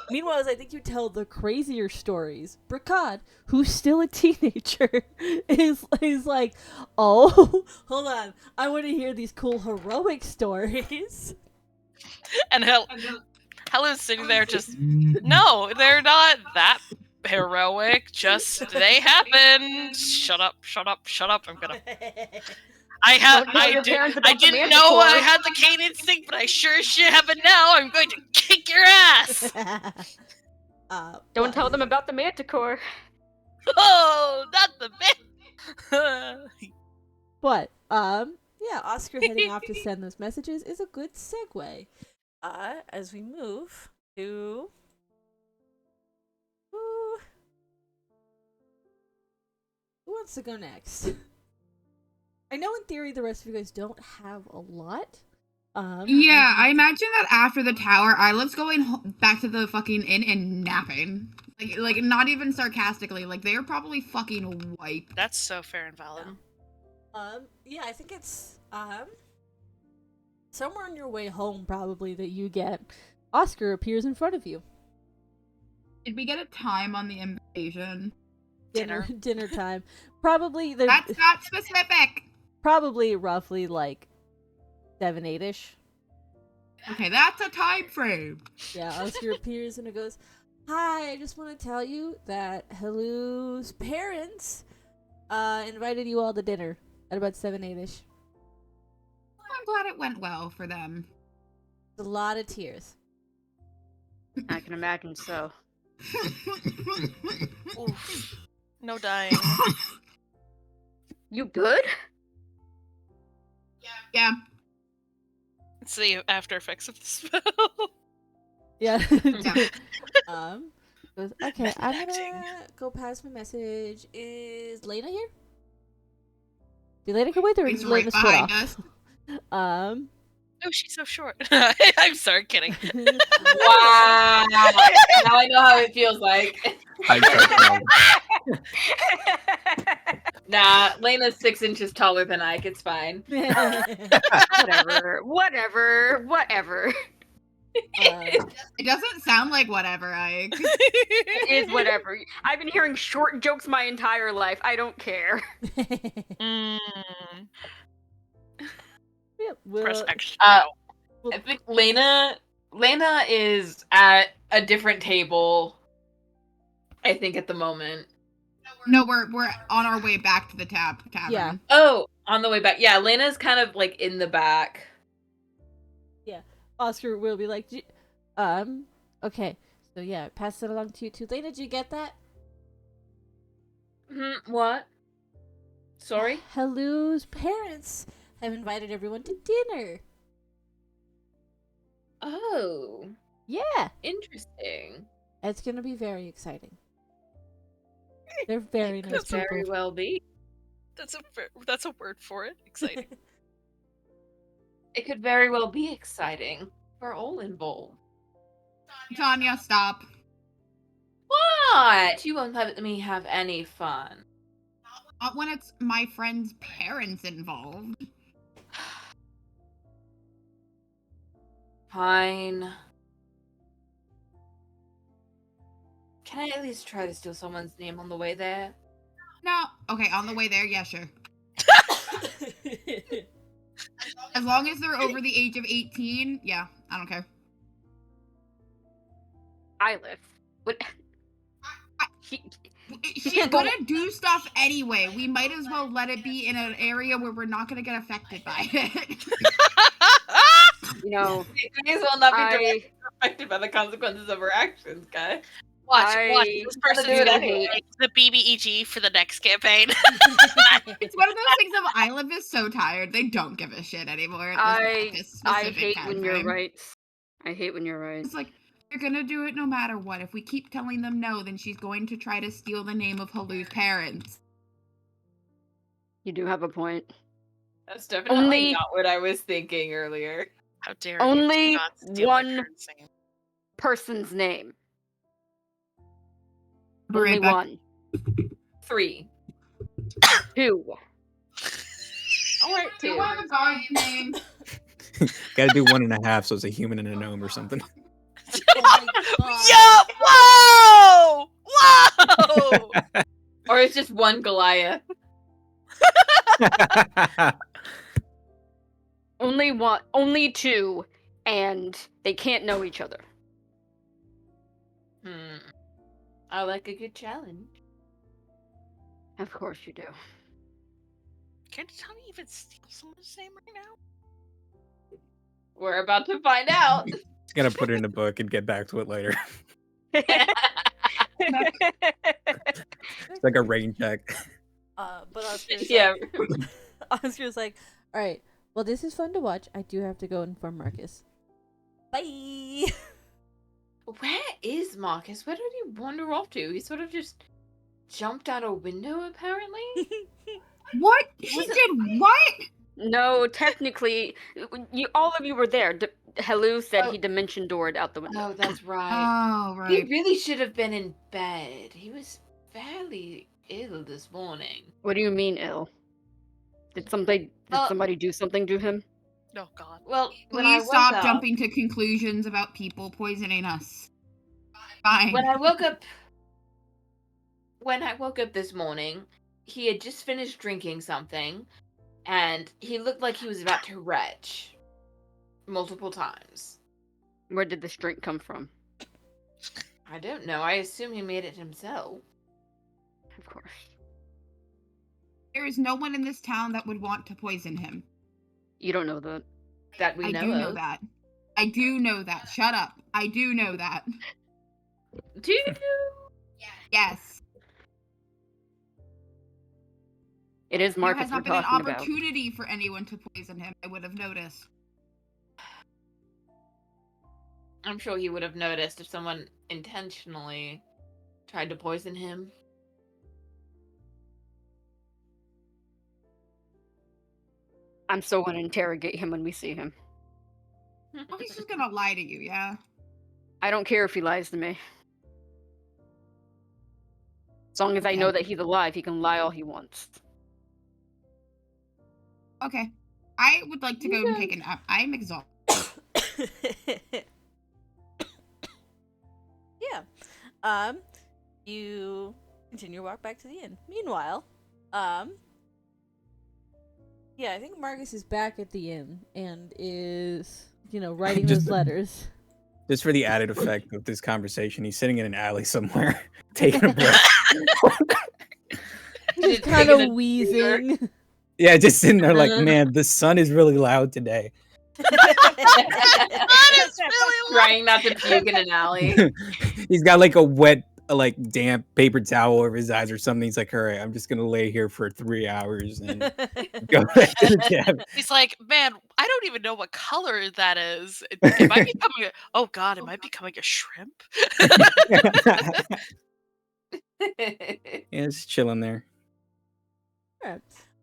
meanwhile, as I think you tell the crazier stories, Brakad, who's still a teenager, is like, oh, hold on, I want to hear these cool heroic stories. And Hello's sitting there just, no, they're not that heroic, just they happen. Shut up, shut up, shut up. I'm gonna. Don't tell your parents about I the didn't know I Manticore. had the cane instinct, but I sure as shit have it now. I'm going to kick your ass. Don't tell them about the Manticore. Oh, not the bit. But, yeah, Oscar heading off to send those messages is a good segue. As we move to... Who wants to go next? I know in theory the rest of you guys don't have a lot. Yeah, I imagine that after the tower, Isla's going back to the fucking inn and napping. Like not even sarcastically. Like they're probably fucking wiped. That's so fair and valid. Yeah, I think it's, somewhere on your way home, probably, that you get Oscar appears in front of you. Did we get a time on the invasion? Dinner time. Probably That's not specific. probably roughly like 7-8ish. Okay, that's a time frame. Yeah, Oscar appears and it goes, "Hi, I just want to tell you that Hellu's parents invited you all to dinner at about 7-8ish. I'm glad it went well for them. A lot of tears." I can imagine so. Oof. No dying. You good? Yeah. It's the after effects of the spell. Yeah. Yeah. Goes, "Okay, Method I'm acting. gonna go pass my message. Is Lena here? Did Lena come with or He's is right Lena split behind off? us. Oh, she's so short. I'm sorry, kidding. Wow. Now I know how it feels like. Nah, Lena's 6 inches taller than Ike. It's fine. Whatever. It doesn't sound like whatever, Ike. It is whatever. I've been hearing short jokes my entire life. I don't care. Mm. Yeah, Press X. I think Lena is at a different table. I think at the moment. No, we're on our way back to the tavern. Yeah. Oh, on the way back. Yeah, Lena's kind of like in the back. Oscar will be like, okay, so yeah, pass it along to you too. Lena, did you get that? What? Sorry? Halu's parents have invited everyone to dinner. Oh, Yeah, interesting. it's gonna be very exciting. They're very nice Could people. very well be. That's a word for it. Exciting. It could very well be exciting for all involved. Tanya, stop. What? You won't let me have any fun. Not when it's my friend's parents involved. Fine. Can I at least try to steal someone's name on the way there? No. Okay, on the way there, yeah, sure. As long as they're over the age of 18, yeah, I don't care. Isla. What? She's gonna do stuff anyway. We might as well let it be in an area where we're not gonna get affected by it. You know, We may as well not be I directly affected by the consequences of her actions, guy. Watch. I This person's do it gonna anyway. be the BBEG for the next campaign. It's one of those things of Isla is so tired, they don't give a shit anymore at this I specific hate time when you're frame. right. I hate when you're right. It's like, they're gonna do it no matter what. If we keep telling them no, then she's going to try to steal the name of Halu's parents. You do have a point. That's definitely Only- not what I was thinking earlier. How dare Only you not steal my one- parents' name. Person's name. Be right Only back. one. 3. 2. Alright, Do you 2. want a dog's name? Gotta do 1.5, so it's a human and a gnome or something. Oh Yo! Whoa! Whoa! Or it's just one Goliath. Only one. Only 2. And they can't know each other. I like a good challenge. Of course you do. Can Tommy even steal someone's name right now? We're about to find out. Just gotta put it in a book and get back to it later. It's like a rain check. But Oscar's Yeah. like, Oscar's like, all right, well, this is fun to watch. I do have to go inform Marcus. Bye. Where is Marcus? Where did he wander off to? He sort of just jumped out a window, apparently. What? He Was it- did what? No, technically, all of you were there. Halu said Oh. he dimension doored out the window. Oh, that's right. Oh, He right. really should have been in bed. He was fairly ill this morning. What do you mean ill? Did somebody do something to him? Oh God. Well, when I Please woke stop up, jumping to conclusions about people poisoning us. Fine. When I woke up this morning, he had just finished drinking something, and he looked like he was about to retch multiple times. Where did this drink come from? I don't know. I assume he made it himself. Of course. There is no one in this town that would want to poison him. You don't know that. That we I know do know of. that. I do know that. Shut up. I do know that. Do you? Yes. It is There Marcus has we're not been an talking about. opportunity for anyone to poison him. I would have noticed. I'm sure he would have noticed if someone intentionally tried to poison him. I'm still going to interrogate him when we see him. Well, he's just gonna lie to you, yeah? I don't care if he lies to me. As long as I know Okay. that he's alive, he can lie all he wants. Okay. I would like to go and take a nap. I'm exhausted. Yeah. You continue your walk back to the inn. Meanwhile, yeah, I think Marcus is back at the inn and is, writing Just- those letters. Just for the added effect of this conversation, he's sitting in an alley somewhere, taking a breath. He's Just kind taking of a wheezing. Yeah, just sitting there like, man, the sun is really loud today. That is really Trying not to puke in an alley. He's got like a wet, like damp paper towel over his eyes or something. He's like, all right, I'm just gonna lay here for 3 hours and go back to the cabin. He's like, man, I don't even know what color that is. Am I becoming oh god, am I becoming a shrimp? Yeah, just chilling there.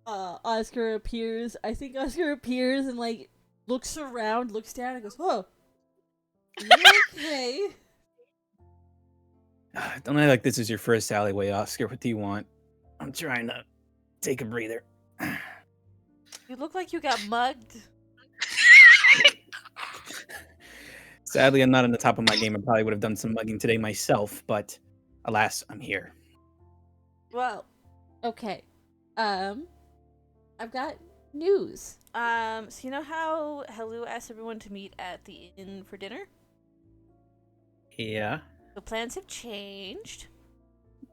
Oscar appears. I think Oscar appears and like looks around, looks down, and goes, "Oh, you okay?" Don't act like this is your first alleyway, Oscar. What do you want? I'm trying to take a breather. You look like you got mugged. Sadly, I'm not on the top of my game. I probably would have done some mugging today myself, but alas, I'm here. Well, okay. I've got news. So you know how Helu asked everyone to meet at the inn for dinner? Yeah. The plans have changed.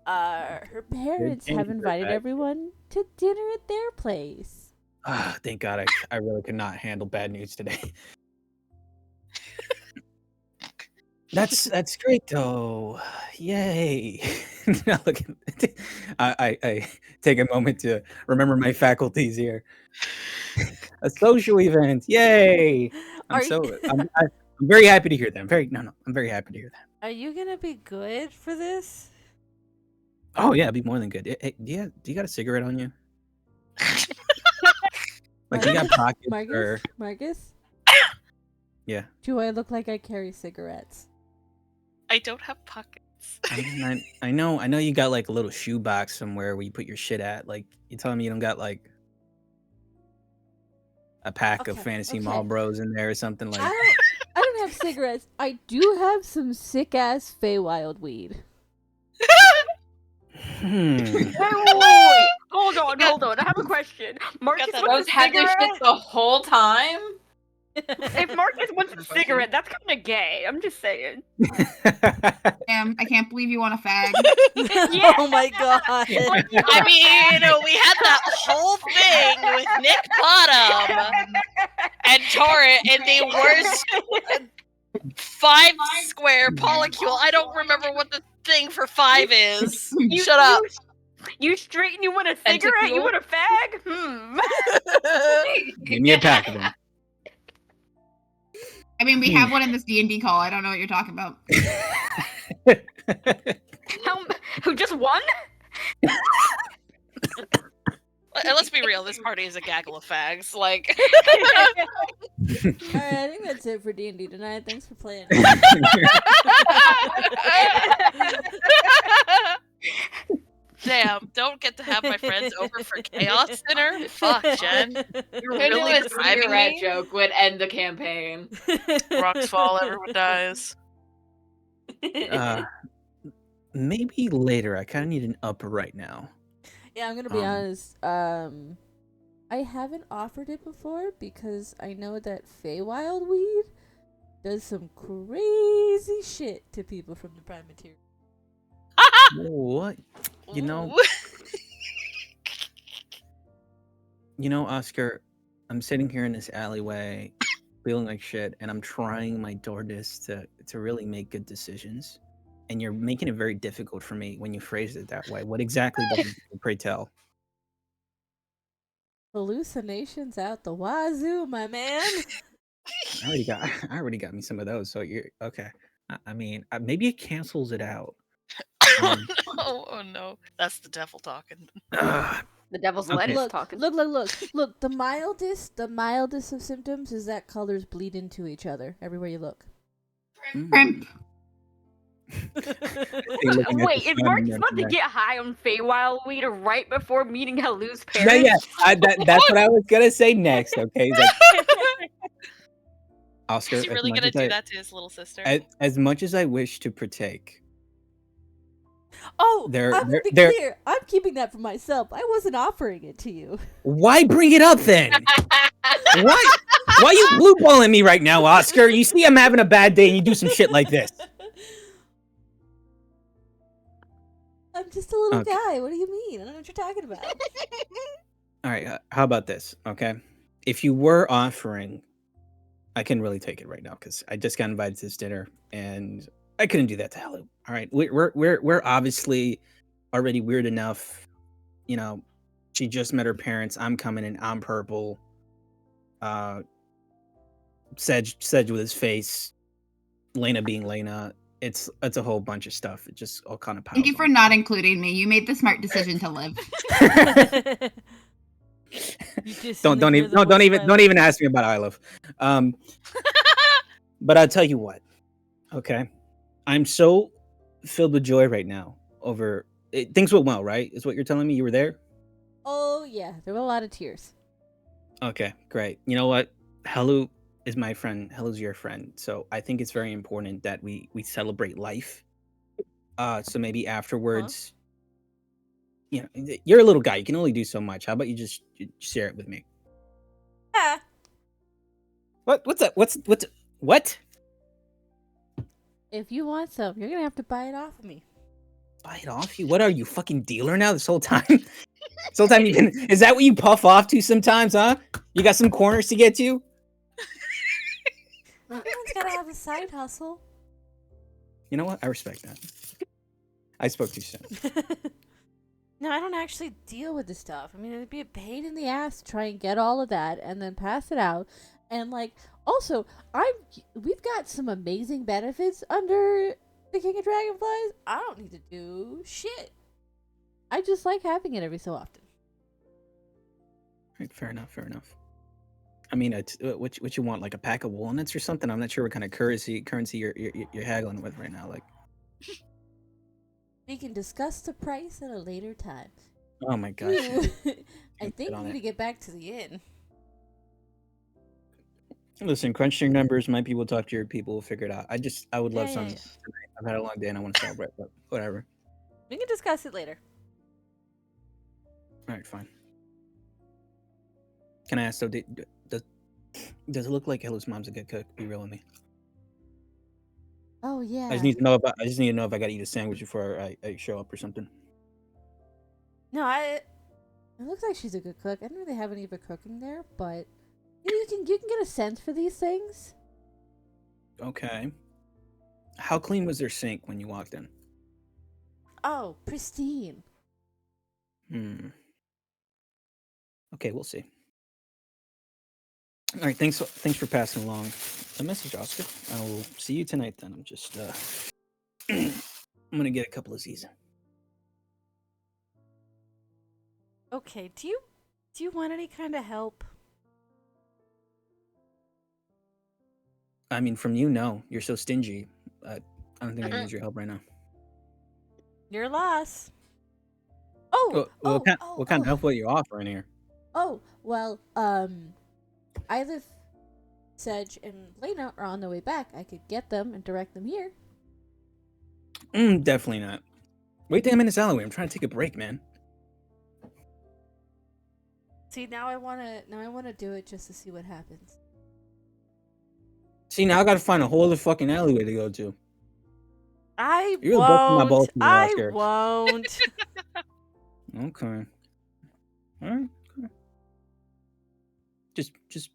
Her parents changed have her invited back. everyone to dinner at their place. Ah, thank God, I really could not handle bad news today. That's great though. Yay. Now look, I take a moment to remember my faculties here. A social event. Yay. Are you- I'm very happy to hear that. I'm very happy to hear that. Are you gonna be good for this? Oh yeah, it'd be more than good. Hey, do you got a cigarette on you? Like you got pockets or Marcus? yeah. Do I look like I carry cigarettes? I don't have pockets. I know you got like a little shoebox somewhere where you put your shit at. Like you telling me you don't got like a pack of Okay, fantasy okay. Marlboros in there or something like. I don't have cigarettes. I do have some sick ass Feywild weed. Wait. Hold on. I have a question. Marcus that wants Rose a had this cigarette. shit the whole time? If Marcus wants a cigarette, that's kind of gay. I'm just saying. Damn, I can't believe you want a fag. Yeah. Oh my god. I mean, we had that whole thing with Nick Bottom and Torrent and the worst 5 square polycule. I don't remember what the thing for 5 is. Shut up. You straight and you want a cigarette? You want a fag? Give me a pack of them. I mean, we have one in this D&D call. I don't know what you're talking about. Who just won? Let's be real, this party is a gaggle of fags. Like, Alright, I think that's it for D&D tonight. Thanks for playing. damn, don't get to have my friends over for chaos dinner? Fuck, Jen. You're Who really knew a driving cigarette me? joke would end the campaign? Rocks fall, everyone dies. Maybe later. I kind of need an up right now. Yeah, I'm gonna be honest. I haven't offered it before because I know that Feywild weed does some crazy shit to people from the Prime Material. What? You know, Ooh. Oscar, I'm sitting here in this alleyway, feeling like shit, and I'm trying my darndest to really make good decisions. And you're making it very difficult for me when you phrase it that way. What exactly does it do, pray tell? Hallucinations out the wazoo, my man. I already got me some of those. So you're okay. I mean, maybe it cancels it out. Oh no, that's the devil talking. Ugh. The devil's Okay. lettuce Look, talking. look. The mildest of symptoms is that colors bleed into each other everywhere you look. Mm. Crimp. Looking at Wait, the is sun Marcus and about to then- get high on Feywild weed right before meeting Helu's Yeah, parents? that's what I was gonna say next. Okay, He's like, Oscar. Is he really gonna do that to his little sister? As much as I wish to partake, Oh, I'm They're- gonna be they're- clear. I'm keeping that for myself. I wasn't offering it to you. why bring it up then? Why you blue balling me right now, Oscar? You see, I'm having a bad day, and you do some shit like this. I'm just a little Okay. guy. What do you mean? I don't know what you're talking about. All right, how about this? Okay, if you were offering I couldn't really take it right now because I just got invited to this dinner, and I couldn't do that to Hello. All right, we're obviously already weird enough. You know, she just met her parents. I'm coming in. I'm purple. Sedge with his face. Lena being Lena. It's a whole bunch of stuff. It just all kind of piles. Thank you for on. not including me. You made the smart decision to live. Don't even ask me about I Love. But I'll tell you what. Okay, I'm so filled with joy right now over things went well, right? Is what you're telling me? You were there? Oh yeah, there were a lot of tears. Okay, great. You know what? Hello is my friend. Hello's your friend. So I think it's very important that we celebrate life. So maybe afterwards, you know, you're a little guy. You can only do so much. How about you just share it with me? Yeah. What's that? What? If you want some, you're gonna have to buy it off of me. Buy it off you? What are you, fucking dealer now? This whole time? This whole time you've been? Is that what you puff off to sometimes? Huh? You got some corners to get to? Everyone's gotta have a side hustle. You know what? I respect that. I spoke too soon. No, I don't actually deal with this stuff. I mean, it'd be a pain in the ass to try and get all of that and then pass it out. And like, also, we've got some amazing benefits under the King of Dragonflies. I don't need to do shit. I just like having it every so often. Right, fair enough. I mean, what you want, like a pack of walnuts or something? I'm not sure what kind of currency you're haggling with right now. Like, we can discuss the price at a later time. oh my gosh. I think we need to get back to the inn. Listen, crunch your numbers. My people talk to your people. We'll figure it out. I would love some Yeah. tonight. I've had a long day and I want to celebrate, but whatever. We can discuss it later. All right, fine. Can I ask though? Does it look like Hello's mom's a good cook? Be real with me. Oh yeah. I just need to know if I got to eat a sandwich before I show up or something. No, it looks like she's a good cook. I don't really have any of her cooking there, but you can get a sense for these things. Okay. How clean was their sink when you walked in? Oh, pristine. Okay, we'll see. All right, thanks for passing along the message, Oscar. I will see you tonight then. I'm just I'm gonna get a couple of these. Okay, do you want any kind of help? I mean, from you, no. You're so stingy. I don't think I can use your help right now. Your loss. Oh, What kind of help are you offering here? Oh, well, either Sedge and Lena are on their way back. I could get them and direct them here. Definitely not. Wait till I'm in this alleyway. I'm trying to take a break, man. See, now I wanna do it just to see what happens. See, now I gotta find a whole other fucking alleyway to go to. I You're really busting my balls won't. too, I Oscar. won't. Okay. All right. Okay. Just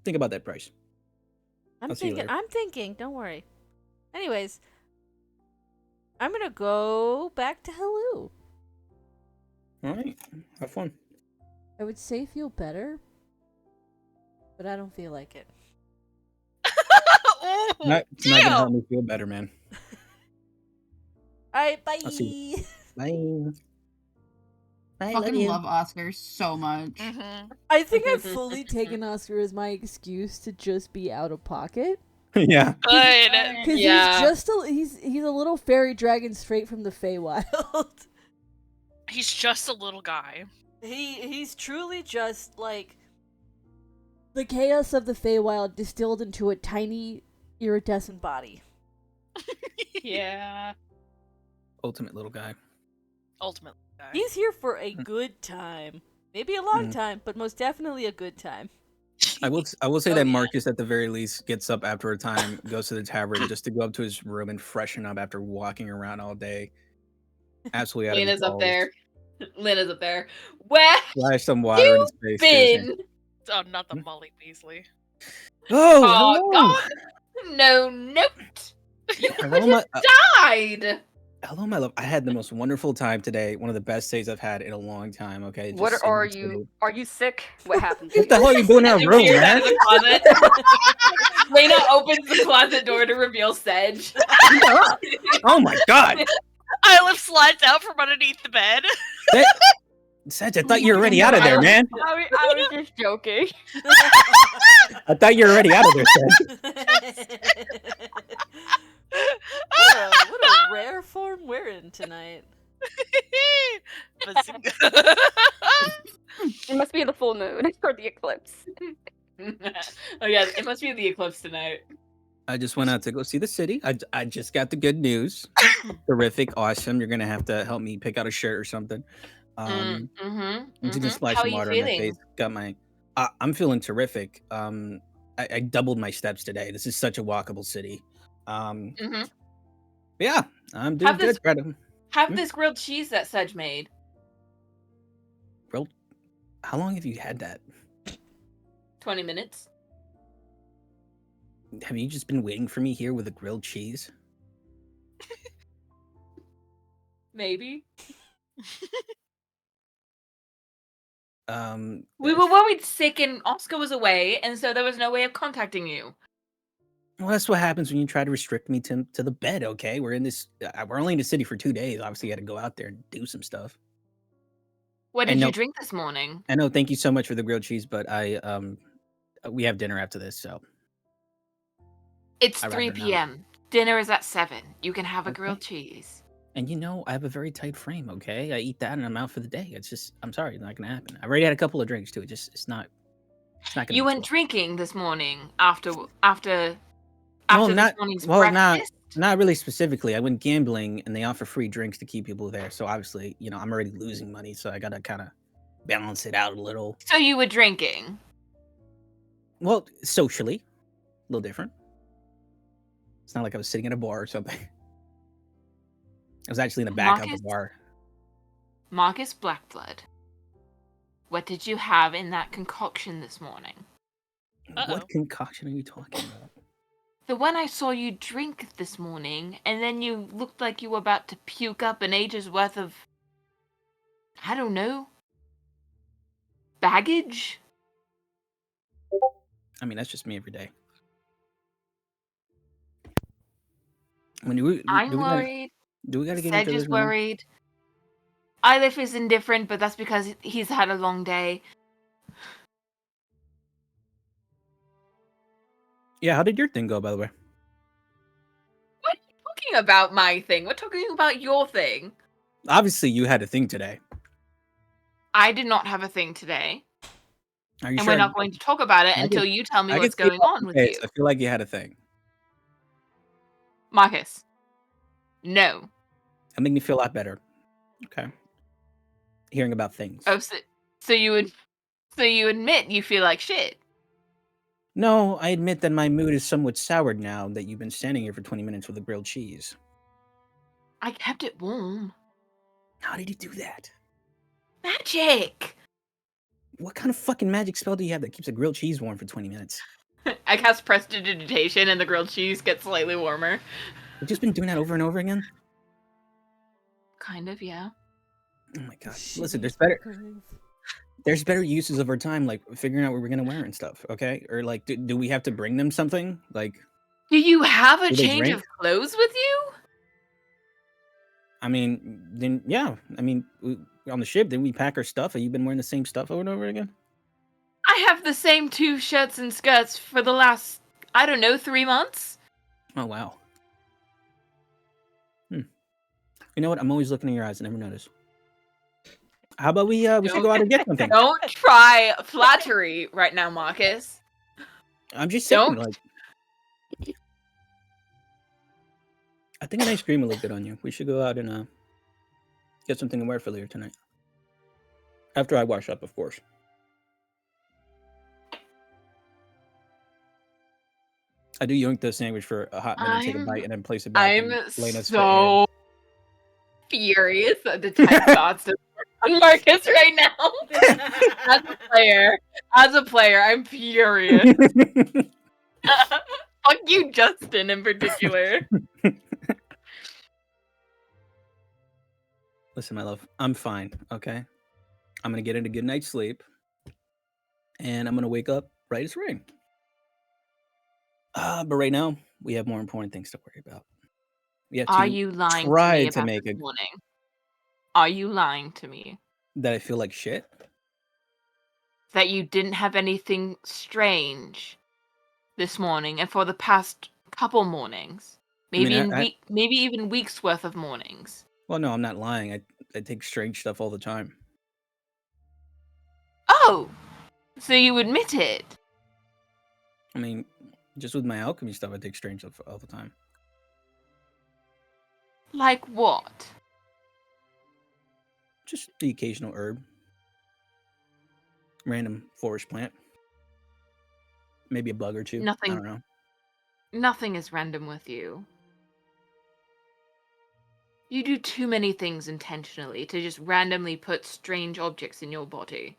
think about that price. I'm I'll see you thinking. later. I'm thinking. Don't worry. Anyways, I'm gonna go back to Hello. All right. Have fun. I would say feel better, but I don't feel like it. Oh, It's not gonna help damn. me feel better, man. All right, bye. I'll see Bye. Bye. Fucking love Oscar so much. Mhm. I think I've fully taken Oscar as my excuse to just be out of pocket. Yeah. Good. Because Yeah. he's a little fairy dragon straight from the Feywild. He's just a little guy. He's truly just like the chaos of the Feywild distilled into a tiny iridescent body. Yeah. Ultimate little guy. Ultimate guy. He's here for a good time. Maybe a long Mm. time, but most definitely a good time. I will say Oh, that yeah. Marcus at the very least gets up after a time, goes to the tavern just to go up to his room and freshen up after walking around all day. Absolutely out of his Lena's up balls. there. Lena's up there. Where Splash some water in his face. seriously. been? Oh, not the Hmm? Molly Weasley. Oh, hello. God. No note. You could Hello, my, have died. hello, my love. I had the most wonderful time today. One of the best days I've had in a long time. Okay. What Just sitting are in you? city. Are you sick? What happened? What the hell are you doing in that Sedge room, appears out man? of the closet. Lena opens the closet door to reveal Sedge. Oh my god. Olive slides out from underneath the bed. Sedge, I thought you were already out of there, man. I was just joking. I thought you were already out of there, Sedge. What a rare form we're in tonight. Bazooka. It must be the full moon or the eclipse. Oh yeah, it must be the eclipse tonight. I just went out to go see the city. I just got the good news. Terrific, awesome. You're gonna have to help me pick out a shirt or something. And to just splash How are some you water on my feeling? face. Got my. I'm feeling terrific. I doubled my steps today. This is such a walkable city. Yeah, I'm doing Have this- good. Greta. Have this grilled cheese that Sedge made. Grilled. How long have you had that? 20 minutes. Have you just been waiting for me here with a grilled cheese? Maybe. Um, We were worried sick and Oscar was away, and so there was no way of contacting you. Well, that's what happens when you try to restrict me to the bed. Okay, we're in this. We're only in the city for 2 days. Obviously, got to go out there and do some stuff. What did And you no- drink this morning? I know. Thank you so much for the grilled cheese, but we have dinner after this, so It's I'd 3 rather not. p.m. Dinner is at 7. You can have a Okay. grilled cheese. and I have a very tight frame. Okay, I eat that and I'm out for the day. It's just, I'm sorry, it's not gonna happen. I already had a couple of drinks too. It's not gonna. You be went cool. drinking this morning after Well, this not morning's well, breakfast. not really specifically. I went gambling and they offer free drinks to keep people there. So obviously, I'm already losing money, so I gotta kind of balance it out a little. So you were drinking. Well, socially, a little different. It's not like I was sitting in a bar or something. I was actually in the back of Marcus? the bar. Marcus Blackblood. What did you have in that concoction this morning? Uh-oh. What concoction are you talking about? The one I saw you drink this morning, and then you looked like you were about to puke up an age's worth of, I don't know, baggage? I mean, that's just me every day. When do we I'm worried. do we gotta get Sedge into is this now? worried. Eilif is indifferent, but that's because he's had a long day. Yeah, how did your thing go, by the way? What are you talking about, my thing? We're talking about your thing. Obviously, you had a thing today. I did not have a thing today, Are you and sure? we're not going to talk about it I until can- you tell me I can what's see it going on your with face. you. I feel like you had a thing. Marcus. No. That made me feel a lot better. Okay. Hearing about things. Oh, so you admit you feel like shit. No, I admit that my mood is somewhat soured now that you've been standing here for 20 minutes with a grilled cheese. I kept it warm. How did you do that? Magic. What kind of fucking magic spell do you have that keeps a grilled cheese warm for 20 minutes? I cast prestidigitation, and the grilled cheese gets slightly warmer. You've just been doing that over and over again? Kind of, yeah. Oh my god. Shitty Listen, microwave. there's better uses of our time, like figuring out what we're gonna wear and stuff, okay? Or like, do we have to bring them something? Like, Do you have a Do they change drink? of clothes with you? I mean, then yeah. I mean, on the ship, didn't we pack our stuff? Have you been wearing the same stuff over and over again? I have the same 2 shirts and skirts for the last, I don't know, 3 months. Oh wow. You know what? I'm always looking in your eyes. I never notice. How about we should go out and get something? Don't try flattery right now, Marcus. I'm just saying, Don't. like, I think an ice cream will look good on you. We should go out and get something to wear for later tonight. After I wash up, of course. I do yoink the sandwich for a hot minute, take a I'm- bite, and then place it back. I'm in Lena's so furious at the type thoughts on Marcus right now. As a player, I'm furious. foot. Fuck you, Justin, in particular. Listen, my love, I'm fine, okay? I'm gonna get in a good night's sleep, and I'm gonna wake up right as rain. But right now, we have more important things to worry about. We have Are to you lying to try me to about make this a morning? Are you lying to me? that I feel like shit. That you didn't have anything strange this morning and for the past couple mornings? I mean, Maybe even weeks worth of mornings. well, no, I'm not lying. I take strange stuff all the time. Oh, so you admit it? I mean, just with my alchemy stuff, I take strange stuff all the time. Like what? Just the occasional herb, random forest plant, maybe a bug or two. I Nothing. don't know. Nothing is random with you. You do too many things intentionally to just randomly put strange objects in your body.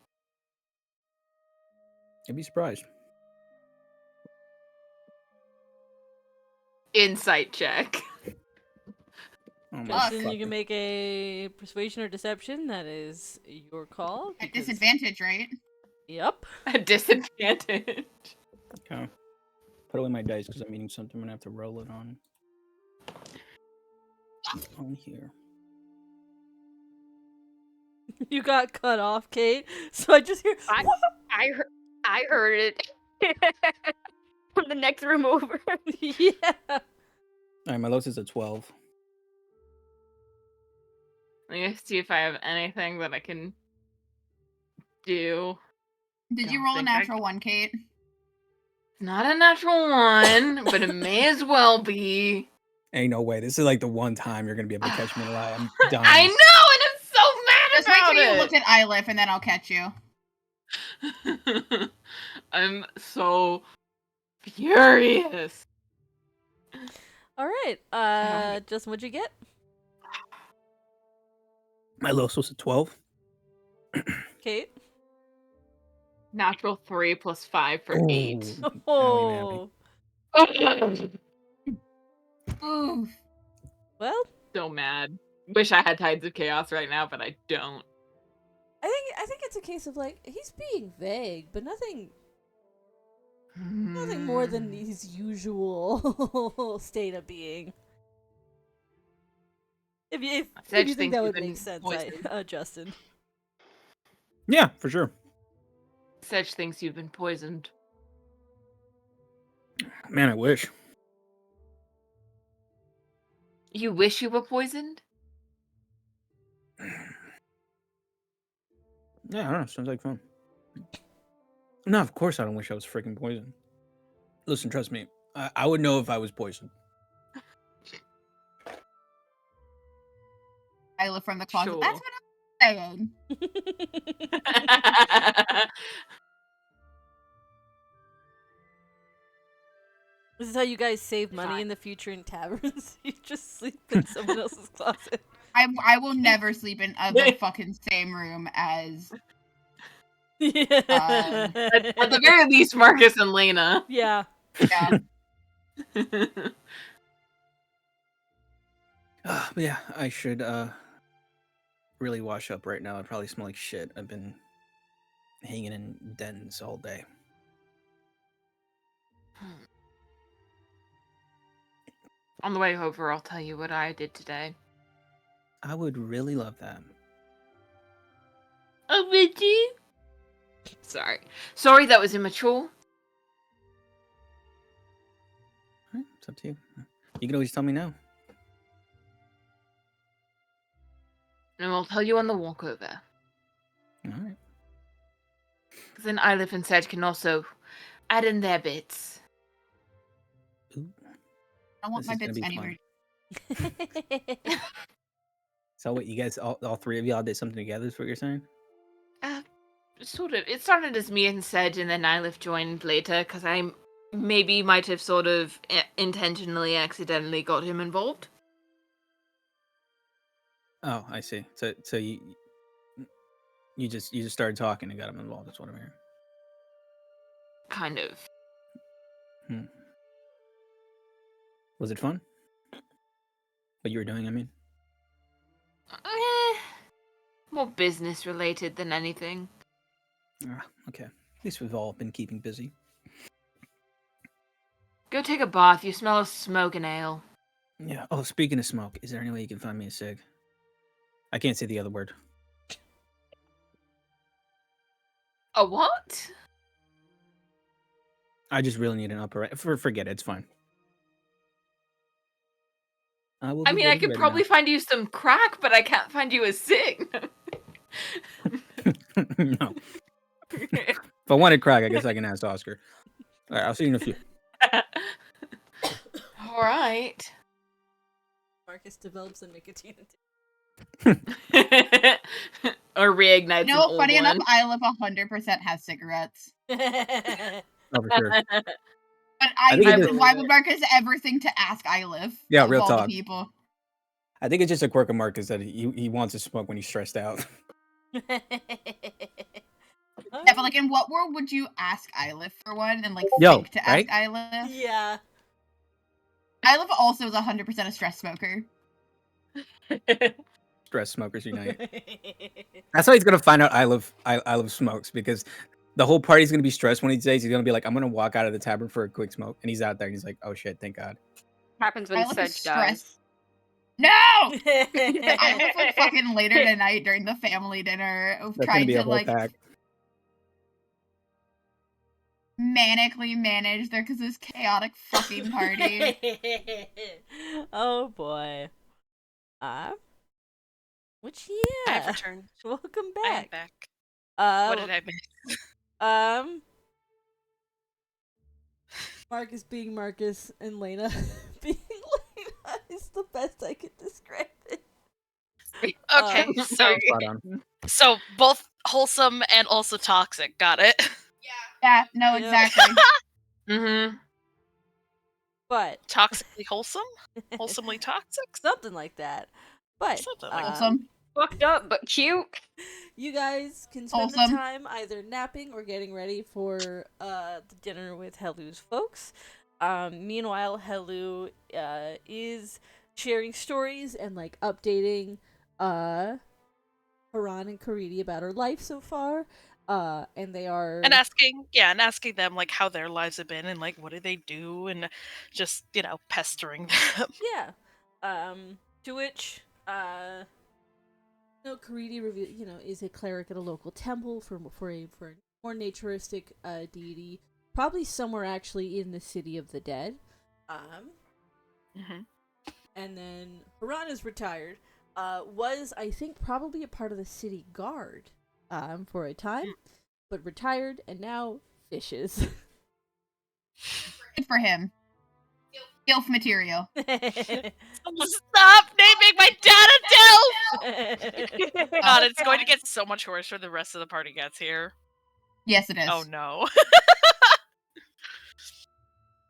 I'd be surprised. Insight check. Oh my Justin, you fucking- can make a persuasion or deception. That is your call. At because- disadvantage, right? Yep. A disadvantage. Okay. Put away my dice because I'm eating something. I'm gonna have to roll it on here. You got cut off, Kate. So I just hear. I heard it from the next room over. Yeah. All right, my lowest is a 12. Let me see if I have anything that I can do. Did you Don't roll a think I natural one, Kate? Not a natural one, but it may as well be. Ain't no way. This is like the one time you're gonna be able to catch me in a lie. I'm dying. I know, and I'm so mad Just wait about till you it. look at Ilif and then I'll catch you. I'm so furious. All right. Justin, what'd you get? My lowest was a 12. Kate. Natural 3 plus 5 for 8. Ooh. Owie, Oh. Oof. Well, So mad. Wish I had Tides of Chaos right now, but I don't. I think it's a case of like he's being vague, but nothing more than his usual state of being. If you Sedge think thinks that you've would been make sense, poisoned. Justin. Yeah, for sure. Sedge thinks you've been poisoned. Man, I wish. You wish you were poisoned? Yeah, I don't know. Sounds like fun. No, of course I don't wish I was freaking poisoned. Listen, trust me. I would know if I was poisoned. Ilif from the closet. Sure. That's what I'm saying. This is how you guys save money Fine. in the future in taverns. You just sleep in someone else's closet. I will never sleep in the fucking same room as. Yeah. At the very least, Marcus and Lena. Yeah. Yeah. But yeah, I should really wash up right now. I probably smell like shit. I've been hanging in dens all day. On the way over, I'll tell you what I did today. I would really love that. Oh, would you? Sorry. Sorry, that was immature. Alright, it's up to you. You can always tell me now. And I'll tell you on the walk over. Alright. Because then Ilif and Sedge can also add in their bits. I want This my is gonna bits be anywhere. So what, you guys, all three of y'all did something together is what you're saying? Sort of. It started as me and Sedge, and then Ilif joined later, because I maybe might have sort of intentionally, accidentally got him involved. Oh, I see. So you just started talking and got him involved. That's what I'm hearing. Kind of. Was it fun? What you were doing, I mean? More business related than anything. Ah, okay. At least we've all been keeping busy. Go take a bath. You smell of smoke and ale. Yeah. Oh, speaking of smoke, is there any way you can find me a cig? I can't say the other word. A what? I just really need an upper. Forget it. It's fine. Will I be mean, I ready could right probably find you some crack, but I can't find you a cig. now. No. If I wanted crack, I guess I can ask Oscar. All right. I'll see you in a few. All right. Marcus develops a nicotine Or reignites an No, old funny one. enough, I live 100% has cigarettes. addiction. Oh, for sure. But I think it is- why would Marcus ever think to ask Iliv? Yeah, of real all the talk. people? I think it's just a quirk of Marcus that he wants to smoke when he's stressed out. Yeah, but like, in what world would you ask Iliv for one and like Yo, think to right? ask Iliv? Yeah. Iliv also is 100% a stress smoker. Stress smokers unite. That's how he's gonna find out I love smokes, because the whole party's gonna be stressed one of these days. He's gonna be like, I'm gonna walk out of the tavern for a quick smoke, and he's out there and he's like, oh shit, thank God. Happens when Iliv is Sedge stressed. dies. No! Iliv would fucking later tonight during the family dinner That's gonna trying be a to whole like pack. manically manage this chaotic fucking party. Oh boy. Which I've yeah. returned. Welcome I am back. back. Uh, What did I miss? Marcus being Marcus and Lena being Lena is the best I could describe it. Okay, so Spot on. so both wholesome and also toxic. Got it. Yeah, no, Yep. exactly. Mm-hmm. But Toxically wholesome, wholesomely toxic. something like that. But Something like that. Wholesome. Fucked up, but cute. you guys can spend the Wholesome. time either napping or getting ready for the dinner with Helu's folks. Meanwhile, Helu is sharing stories and like updating Haran and Karidi about her life so far. And they are And asking them like how their lives have been and like what do they do and just pestering them. yeah. To which Karidi is a cleric at a local temple for a more naturistic deity, probably somewhere actually in the city of the dead. Mhm. And then Haran is retired. Was I think probably a part of the city guard for a time, but retired and now fishes. Good for him. Gilf material. Stop naming my dad a Delph! God, it's going to get so much worse when the rest of the party gets here. Yes, it is. Oh no.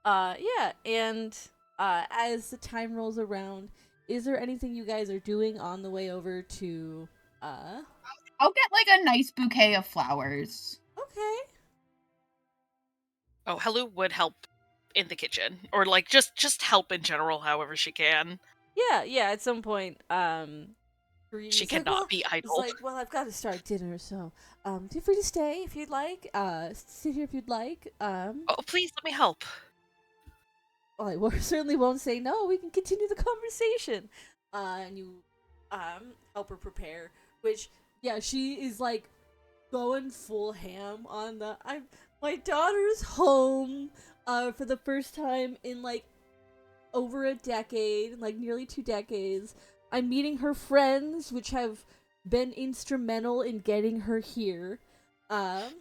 Yeah, and as the time rolls around, is there anything you guys are doing on the way over to I'll get like a nice bouquet of flowers. Okay. Oh, Helu would help in the kitchen, or like just help in general, however she can. Yeah, at some point, Karidi's She like, cannot well, be It's idle. like, well, I've got to start dinner, so feel free to stay if you'd like. Sit here if you'd like. Oh, please let me help. Well, I certainly won't say no. We can continue the conversation. And you help her prepare, which yeah, she is like going full ham on the my daughter's home for the first time in like over a decade, like nearly 2 decades. I'm meeting her friends, which have been instrumental in getting her here. And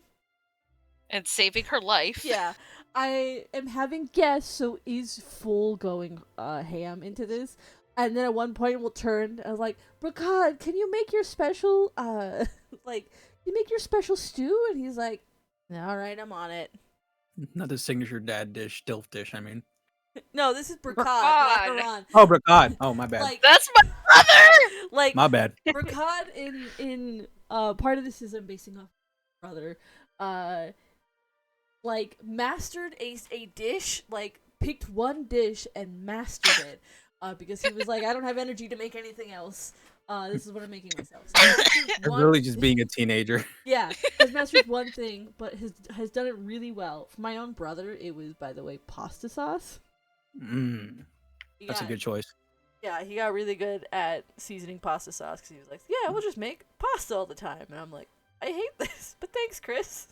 saving her life. Yeah, I am having guests, so is full going ham into this. And then at one point we'll turn. I was like, Brakad, can you make your special you make your special stew? And he's like, all right, I'm on it. Not the signature dad dish, Dilf dish, I mean. No, this is Brakad. Brakad. Haran. Oh, Brakad. Oh, my bad. Like, That's my brother! like My bad. Brakad in part of this is I'm basing off brother, like mastered a dish like picked one dish and mastered it. Because he was like, I don't have energy to make anything else. This is what I'm making myself. So he mastered I'm really just being a teenager. Yeah, has mastered one thing, but has done it really well. For my own brother, it was, by the way, pasta sauce. That's a good choice. Yeah, he got really good at seasoning pasta sauce because he was like, yeah, we'll just make pasta all the time. And I'm like, I hate this, but thanks, Chris.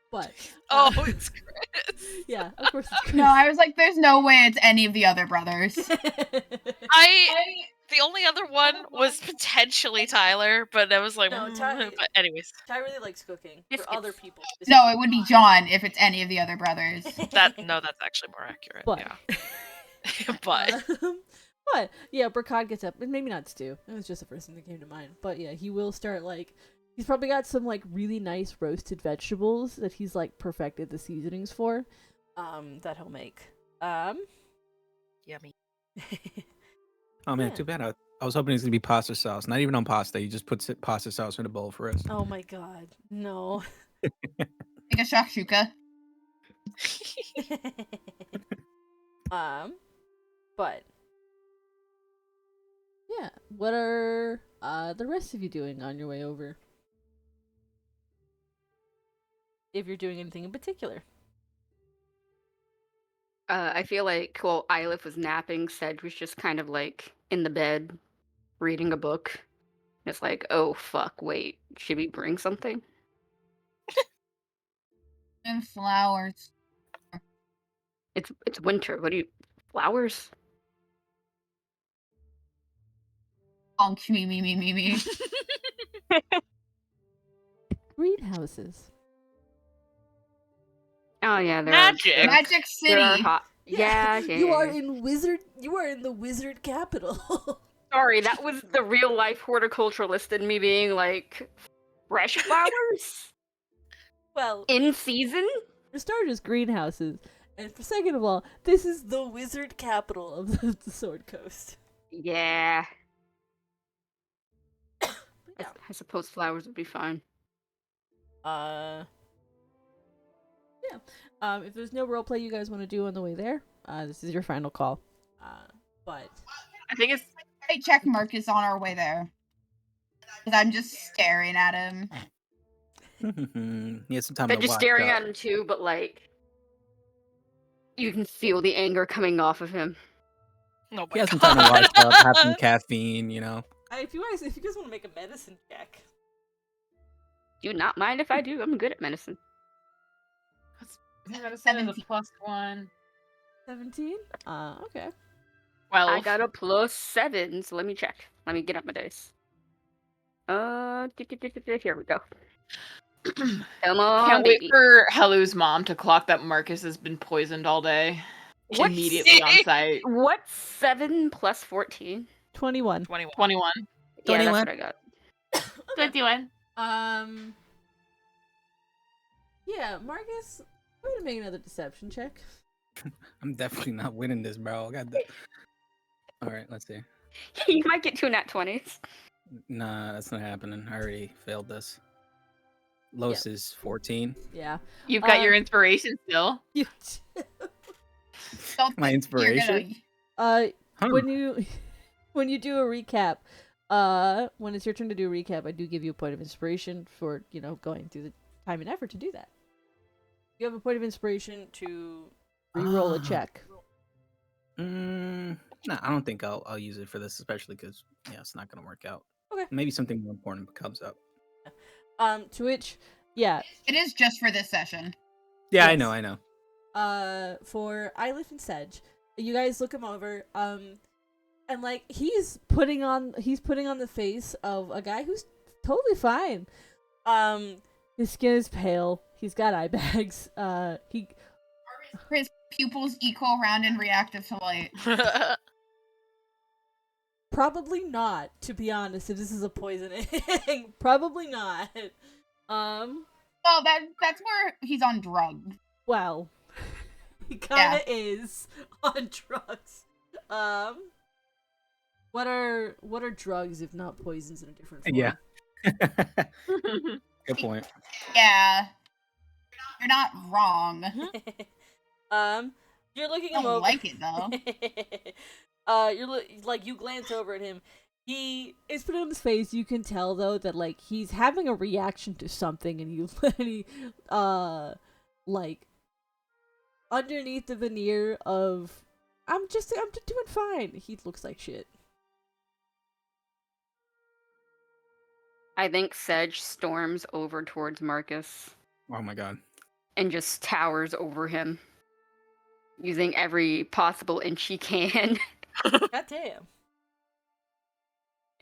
But Oh, it's Chris. yeah, of course it's Chris. No, I was like, there's no way it's any of the other brothers. The only other one was potentially Tyler, but I was like, No, Ty- but anyways, Ty really likes cooking for other people. No, it would be John if it's any of the other brothers. that's actually more accurate. But, Yeah. but yeah, Burkhard gets up, and maybe not Stu. It was just the first thing that came to mind. But yeah, he will start like he's probably got some like really nice roasted vegetables that he's like perfected the seasonings for, that he'll make. Yummy. Oh man, Yeah. too bad. I was hoping it was gonna be pasta sauce. Not even on pasta. He just puts pasta sauce in a bowl for us. Oh my god, no. Like a shakshuka. But yeah, what are the rest of you doing on your way over? If you're doing anything in particular. I feel like while Eilif was napping, Sedge was just kind of like in the bed, reading a book. It's like, oh fuck, wait, should we bring something? And flowers. It's winter. What do you flowers? Honk, me. Greenhouses. Oh yeah, there Magic. Are, Magic there are City. hot. Yeah, You are yeah. in the wizard capital. Sorry, that was the real life horticulturalist in me being like, fresh flowers Well, in season. for starters, greenhouses. And for second of all, this is the wizard capital of the Sword Coast. Yeah, Yeah. I suppose flowers would be fine. If there's no roleplay you guys want to do on the way there, this is your final call. But I think it's I check Marcus on our way there. Because I'm just staring at him. He had some time They're to just watch staring out. at him too, but like, you can feel the anger coming off of him. Oh He my has some time to god. watch out, have some caffeine, you know. if you guys want to make a medicine check, Do not mind if I do. I'm good at medicine. medicine is a +1. 17. Okay. Well, I got a +7, so let me check. Let me get up my dice. Here we go. Come on, can't wait baby. for Hellu's mom to clock that Marcus has been poisoned all day. What's Immediately on site. What's 7 plus 14? 21. 21. 21. Yeah, that's 21. what I got. 21. Yeah, Marcus, I'm gonna make another deception check. I'm definitely not winning this, bro. God damn. All right, let's see. You might get 2 nat 20s. Nah, that's not happening. I already failed this. Los is 14. Yeah. You've got your Um, inspiration still. You Don't My think you're inspiration? gonna- Huh. when you do a recap, when it's your turn to do a recap, I do give you a point of inspiration for, going through the time and effort to do that. You have a point of inspiration to re-roll a Ah. check. No, I don't think I'll use it for this, especially because it's not gonna work out. Okay. Maybe something more important comes up. To which, yeah, It is just for this session. Yeah, I Yes. know, I know. for Eilif and Sedge, you guys look him over, and like he's putting on the face of a guy who's totally fine. His skin is pale. He's got eye bags. His pupils equal, round, and reactive to light. Probably not, to be honest. If this is a poisoning, probably not. Well, that's where he's on drugs. Well, he kind of is on drugs. What are drugs if not poisons in a different form? Yeah. Good point. Yeah. You're not wrong. You're looking I him don't over. like it though. You glance over at him. He is put on his face. You can tell though that like he's having a reaction to something, and he like underneath the veneer of I'm just doing fine. He looks like shit. I think Sedge storms over towards Marcus Oh my god. and just towers over him, using every possible inch he can, God damn.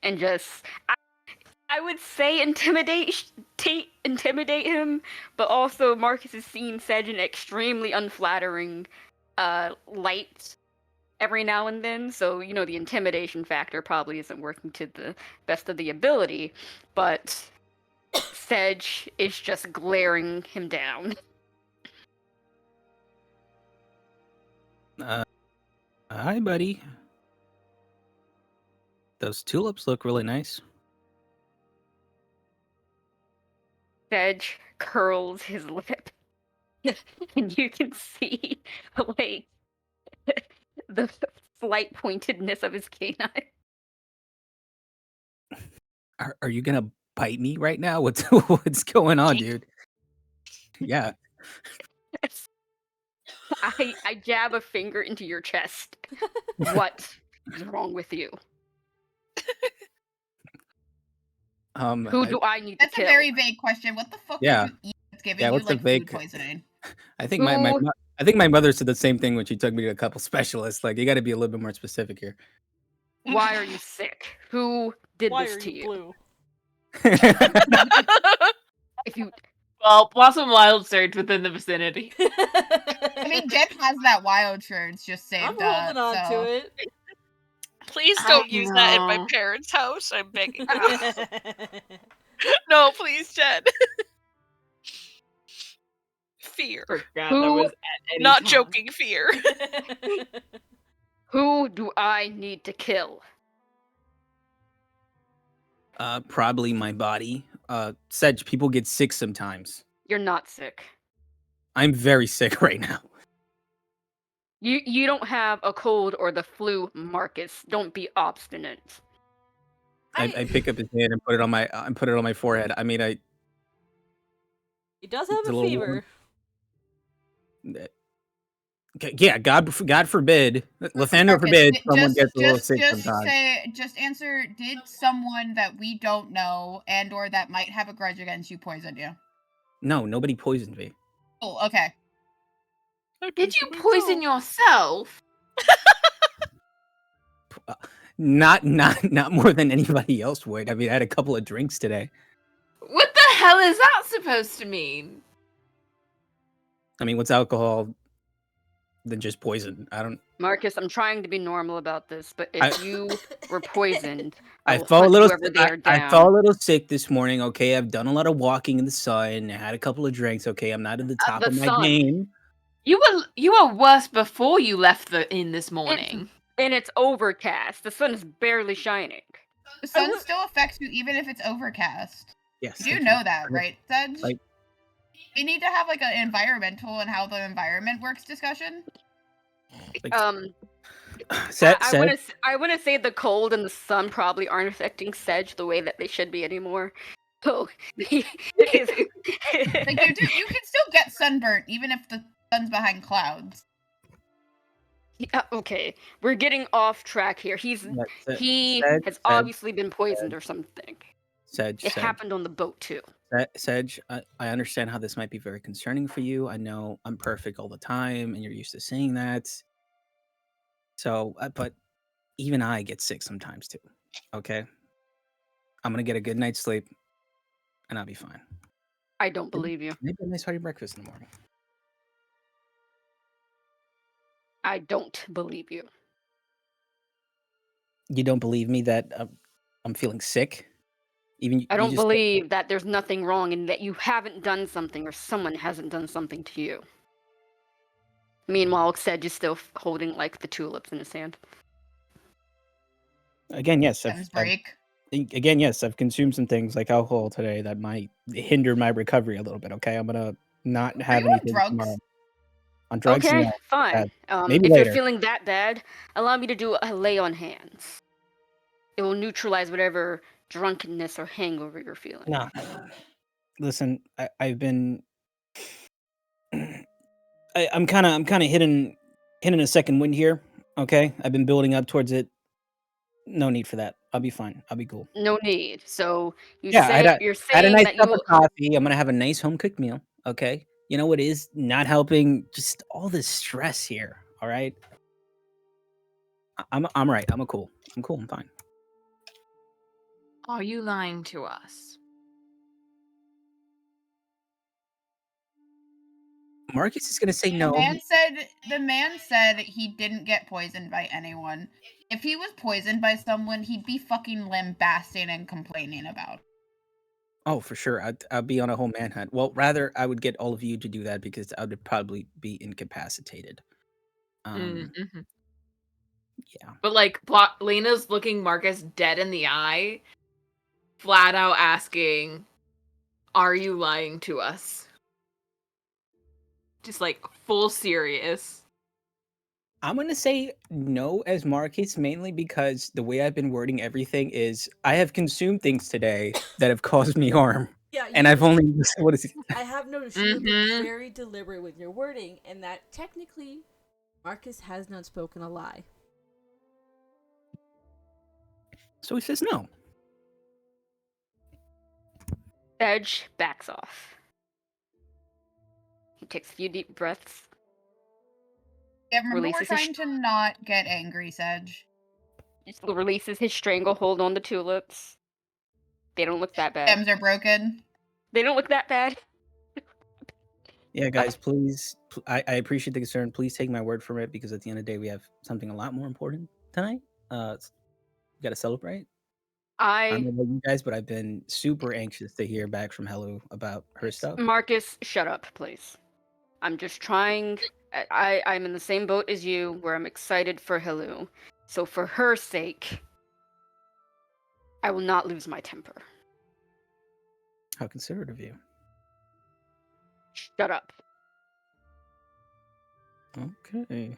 and just I would say intimidate him, but also Marcus has seen Sedge in extremely unflattering light every now and then, so the intimidation factor probably isn't working to the best of the ability, but Sedge is just glaring him down. Hi, buddy. Those tulips look really nice. Sedge curls his lip, and you can see like the slight pointedness of his canine. Are you gonna bite me right now? What's going on, dude? Yeah. I jab a finger into your chest. What is wrong with you? Who do I need to That's kill? a very vague question. What the fuck Yeah. did you eat that's giving Yeah, you what's the like vague- food poisoning? I think my Who- I think my mother said the same thing when she took me to a couple specialists. Like, you got to be a little bit more specific here. Why are you sick? Who did Why this are to you you? blue? If you Well, Blossom Wild surge within the vicinity. I mean, Jen has that wild shirt. It's just saved I'm holding on so. to it. Please I don't use that in my know. parents' house. I'm begging you. No, please, Jen. Fear. Forgot that Who- was at any Not time. joking, fear. who do I need to kill? Probably my body. Sedge, people get sick sometimes. You're not sick. I'm very sick right now. You don't have a cold or the flu, Marcus. Don't be obstinate. I pick up his hand and put it on my forehead. I mean, He does have It's a a little fever. yeah, God forbid, Lathander Marcus, forbid someone gets a little sick just sometimes. just answer. Did someone that we don't know and or that might have a grudge against you poison you? No, nobody poisoned me. Oh, okay. Did you poison yourself? Not more than anybody else would. I mean, I had a couple of drinks today. What the hell is that supposed to mean? I mean, what's alcohol than just poison? I don't. Marcus, I'm trying to be normal about this, but if you were poisoned, I will felt a hunt little. whoever they are I down. felt a little sick this morning. Okay, I've done a lot of walking in the sun. I had a couple of drinks. Okay, I'm not at the top the of my sun. game. You were worse before you left the inn this morning. And it's overcast. The sun is barely shining. The sun still affects you even if it's overcast. Yes, You do thank know that, right, Sedge? Like- we need to have like an environmental and how the environment works discussion. Like, I want to say the cold and the sun probably aren't affecting Sedge the way that they should be anymore. So, Like you can still get sunburnt even if the sun's behind clouds. yeah, okay, we're getting off track here. He Sedge, has obviously been poisoned or something. Sedge, It happened on the boat too. Sedge, I understand how this might be very concerning for you. I know I'm perfect all the time, and you're used to saying that. So, but even I get sick sometimes too. Okay, I'm gonna get a good night's sleep, and I'll be fine. I don't believe you. Maybe a nice hearty breakfast in the morning. I don't believe you. You don't believe me that I'm feeling sick? Even I you don't just- believe that there's nothing wrong and that you haven't done something or someone hasn't done something to you. Meanwhile, Sedge is still holding like the tulips in his hand. Again, yes. Sun's break. Again, yes. I've consumed some things like alcohol today that might hinder my recovery a little bit. Okay, I'm gonna not have you on anything drugs? tomorrow. On drugs, Okay, no. fine. Maybe If later. you're feeling that bad, allow me to do a lay on hands. It will neutralize whatever drunkenness or hangover you're feeling. No. Listen, I've been. I'm kind of hitting a second wind here. Okay, I've been building up towards it. No need for that. I'll be fine. I'll be cool. No need. So Yeah, you're I had a saying nice that cup you of coffee. I'm gonna have a nice home cooked meal. Okay, you know what is not helping? Just all this stress here. All right, I'm right. I'm cool. I'm cool. I'm fine. Are you lying to us? Marcus is gonna say The no. man said he didn't get poisoned by anyone. If he was poisoned by someone, he'd be fucking lambasting and complaining about it. Oh, for sure. I'd be on a whole manhunt. Well, rather, I would get all of you to do that because I would probably be incapacitated. Mm-hmm. Yeah. But like, Lena's looking Marcus dead in the eye, flat out asking, "Are you lying to us?" Just like full serious. I'm gonna say no as Marcus, mainly because the way I've been wording everything is I have consumed things today that have caused me harm, Yeah, and I've only what is it? I have noticed you have been very deliberate with your wording, and that technically, Marcus has not spoken a lie. So he says no. Edge backs off. He takes a few deep breaths. Yeah, remember we're Releases his trying to not get angry, Sedge. Just releases his stranglehold on the tulips. They don't look that bad. Stems are broken. They don't look that bad. Yeah, guys, please. I appreciate the concern. Please take my word for it because at the end of the day, we have something a lot more important tonight. We got to celebrate. I don't know about you guys, but I've been super anxious to hear back from Helu about her stuff. Marcus, shut up, please. I'm just trying. I'm in the same boat as you, where I'm excited for Helu. So for her sake, I will not lose my temper. How considerate of you. Shut up. Okay.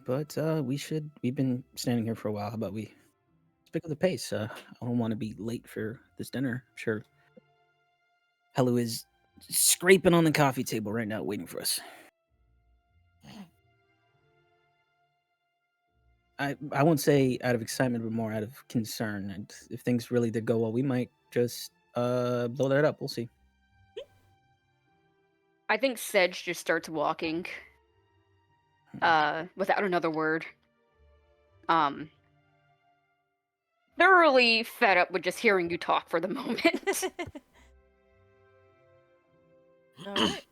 But we've been standing here for a while. How about we pick up the pace? I don't want to be late for this dinner. I'm sure Helu is scraping on the coffee table right now, waiting for us. I won't say out of excitement, but more out of concern. And if things really did go well, we might just blow that up. We'll see. I think Sedge just starts walking. Without another word. Thoroughly fed up with just hearing you talk for the moment. Alright.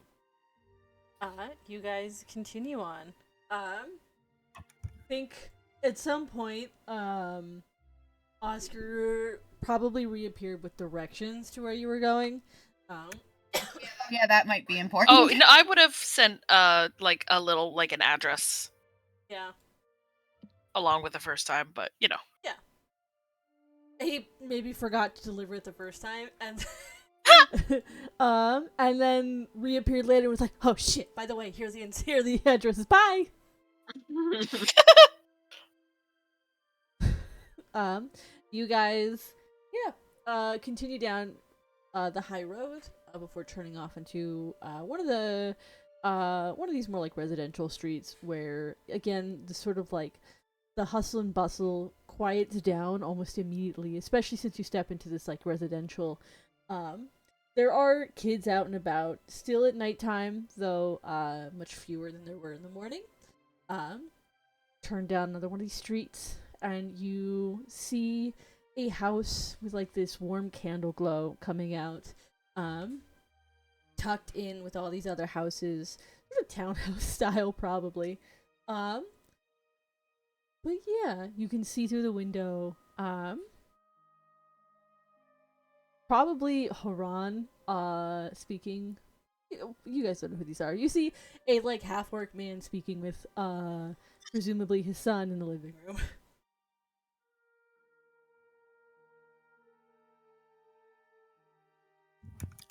You guys continue on. I think at some point, Oscar probably reappeared with directions to where you were going. Yeah, that might be important. Oh, no, I would have sent like a little like an address. Yeah. Along with the first time, but you know. Yeah. He maybe forgot to deliver it the first time, and and then reappeared later and was like, "Oh shit! By the way, here are the addresses. Bye." You guys, continue down the high road before turning off into one of these more like residential streets where again the sort of like the hustle and bustle quiets down almost immediately, especially since you step into this like residential. There are kids out and about still at nighttime, though much fewer than there were in the morning. Turn down another one of these streets and you see a house with like this warm candle glow coming out, tucked in with all these other houses, sort of townhouse style probably. But yeah, you can see through the window, probably Haran, speaking. You guys don't know who these are. You see a like half-orc man speaking with, presumably his son in the living room.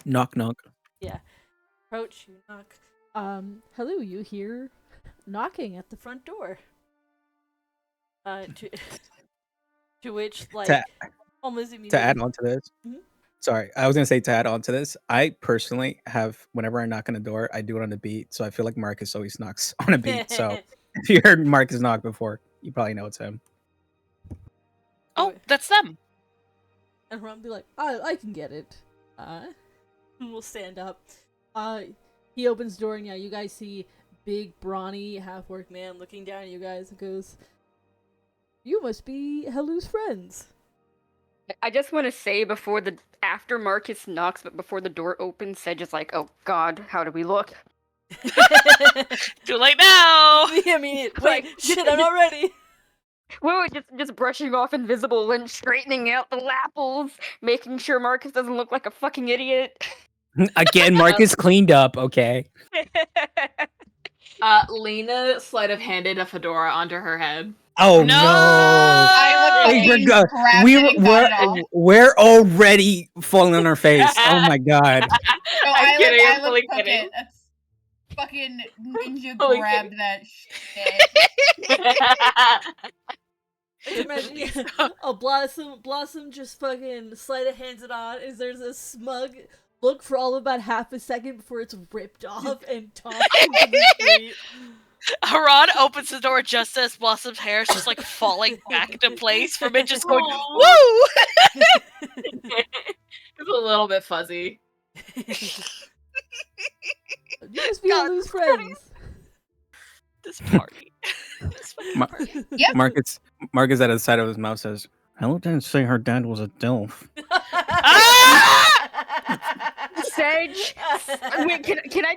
Knock knock. Yeah. approach, you knock. Hello, you hear knocking at the front door. To which, like, almost To immediately. add on to this, Mhm. sorry, I was gonna say to add on to this, I personally have whenever I knock on a door, I do it on a beat. So I feel like Marcus always knocks on a beat. So if you heard Marcus knock before, you probably know it's him. Oh, that's them. And Ron be like, I can get it. And we'll stand up. He opens the door, and yeah, you guys see big, brawny, half-orc man looking down at you guys and goes, "You must be Helu's friends." I just want to say after Marcus knocks, but before the door opens, Sedge is like, "Oh God, how do we look?" Too late now. I mean, Like, wait, shit, I'm not ready. Wait, just brushing off invisible and straightening out the lapples, making sure Marcus doesn't look like a fucking idiot. Again, Marcus cleaned up. Okay. Lena sleight of handed a fedora onto her head. Oh No! I Hey, would we're go- grabbed we it and got it off. we're already falling on our face. Oh my god. No, I'm kidding, I'm I fully would cook kidding. it. That's fucking ninja Fully grabbed kidding. that shit. Imagine, yeah, a Blossom just fucking sleight of hands it on. Is there's a smug look for all about half a second before it's ripped off and tossed into the street. Haran opens the door just as Blossom's hair is just like falling back into place from it just going, Aw. woo! It's a little bit fuzzy. You must be God, Helu's friends. This party. This fucking Ma- party. Yep. Marcus at the side of his mouth says, "Hello didn't say her dad was a DILF." Sedge, wait, can I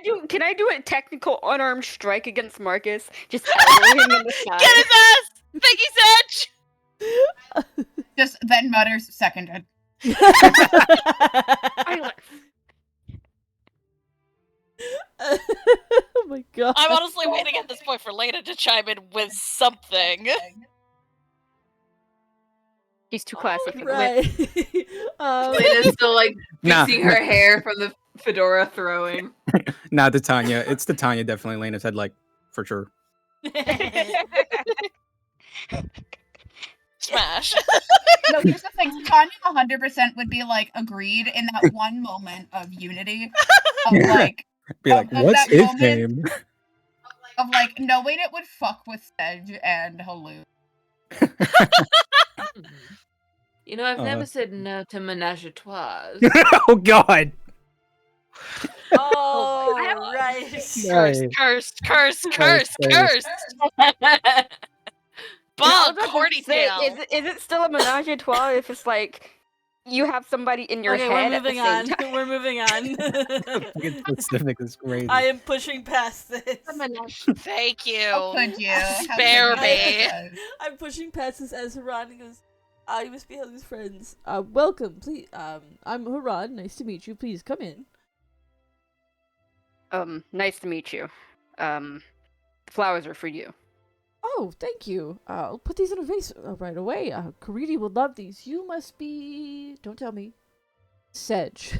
do a technical unarmed strike against Marcus? Just elbow him in the side. Get his ass! Thank you, Sedge! Just then mutters seconded. Oh my god. I'm honestly waiting at this point for Lena to chime in with something. He's too classy for the Right. Lena's still like Nah, fixing her hair from the fedora throwing. not the Tanya. It's the Tanya definitely. Lena said like for sure. Smash. No, here's the thing. Tanya 100% would be like agreed in that one moment of unity of like Be like, Of what's that his moment- name? of like knowing it would fuck with Sedge and Helu. You know, I've Uh. never said no to menage a trois. Oh god. Oh, right. Cursed. Cursed. Bug, Say, corny tail. is it still a menage a trois if it's like you have somebody in your Okay, head we're at the moving same on. time? We're moving on. Fucking specific is crazy. I am pushing past this. Thank you. How could you? How Spare could you? me. I'm pushing past this as Haran goes, you must be Helu's friends. Welcome, please. I'm Haran. Nice to meet you. Please come in. Nice to meet you. Flowers are for you. Oh, thank you. I'll put these in a vase right away. Karidi would love these. You must be... Don't tell me. Sedge.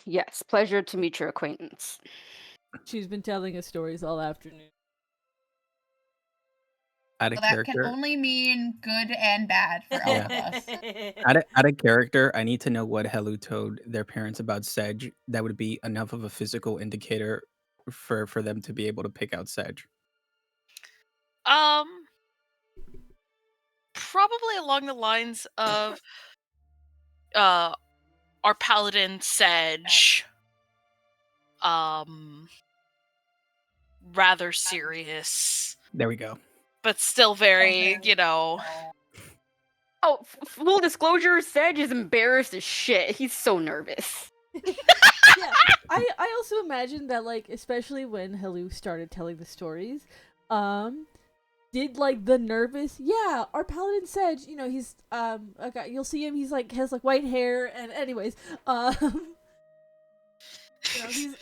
Yes, pleasure to meet your acquaintance. She's been telling us stories all afternoon. Out of So that can character. only mean good and bad for all of us. Out of character, I need to know what Helu told their parents about Sedge. That would be enough of a physical indicator for them to be able to pick out Sedge. Probably along the lines of our paladin Sedge. Rather serious, There we go. but still very, Oh, full disclosure, Sedge is embarrassed as shit. He's so nervous. Yeah, I also imagine that, like, especially when Helu started telling the stories, did, like, the nervous, yeah, our paladin Sedge, he's, okay, you'll see him, he's, like, has, like, white hair, and anyways, he's,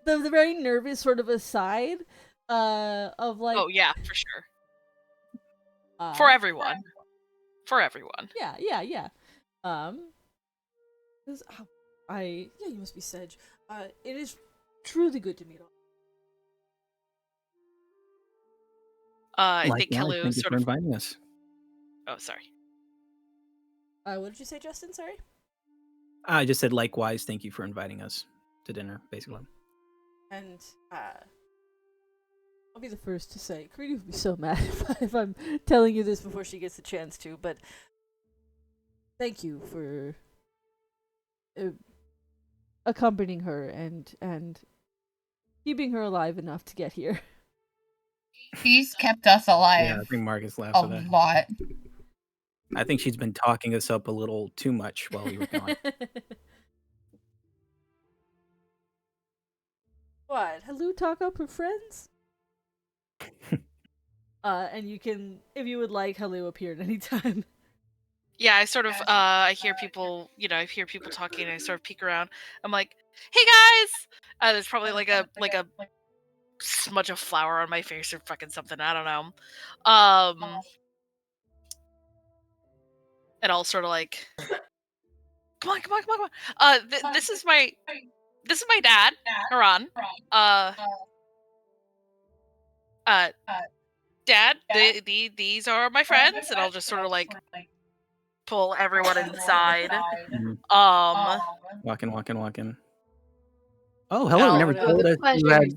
the very nervous sort of aside, of, like... oh yeah, for sure. For everyone. For everyone. Yeah. 'Cause, Yeah, you must be Sedge. It is truly good to meet all. I think Likewise, Hello thank you sort for of. inviting us. Oh, sorry. What did you say, Justin? Sorry. I just said likewise, thank you for inviting us to dinner, basically. And I'll be the first to say, Karina would be so mad if I'm telling you this before she gets the chance to, but thank you for accompanying her and keeping her alive enough to get here. He's kept us alive Yeah, I think Marcus laughs a at that. lot. I think she's been talking us up a little too much while we were gone. What? Hello, talk up her friends? And you can, if you would like, Hello appear at any time. Yeah, I sort of I hear people, I hear people talking and I sort of peek around. I'm like, "Hey guys!" There's probably like a smudge of flour on my face or fucking something, I don't know. And I'll sort of like, "Come on, come on, come on, come on." This is my dad, Haran. Dad, these are my friends, and I'll just sort of like pull everyone inside. Walking. Oh, hello, you Oh, never no, told the us you had...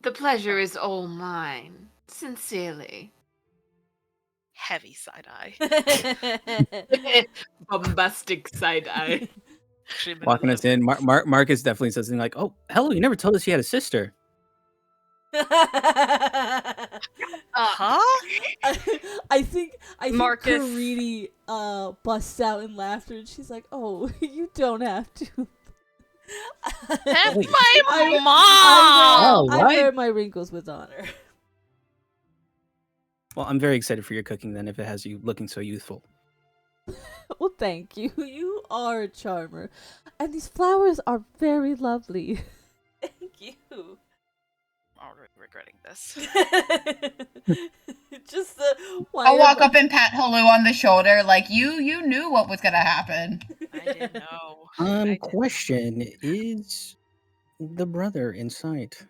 The pleasure is all mine. Sincerely. Heavy side eye. Bombastic side eye. Walking us in. Marcus definitely says something like, oh, hello, you never told us you had a sister. Huh? I think Marcus. Karini busts out in laughter and she's like, "Oh, you don't have to." That's Wait. my mom! Oh, I what? wear my wrinkles with honor. Well, I'm very excited for your cooking then if it has you looking so youthful. Well, thank you. You are a charmer. And these flowers are very lovely. Thank you. I'm already regretting this. Just the I'll walk up and pat Hello on the shoulder, like you knew what was gonna happen. I didn't know. Question, is the brother in sight?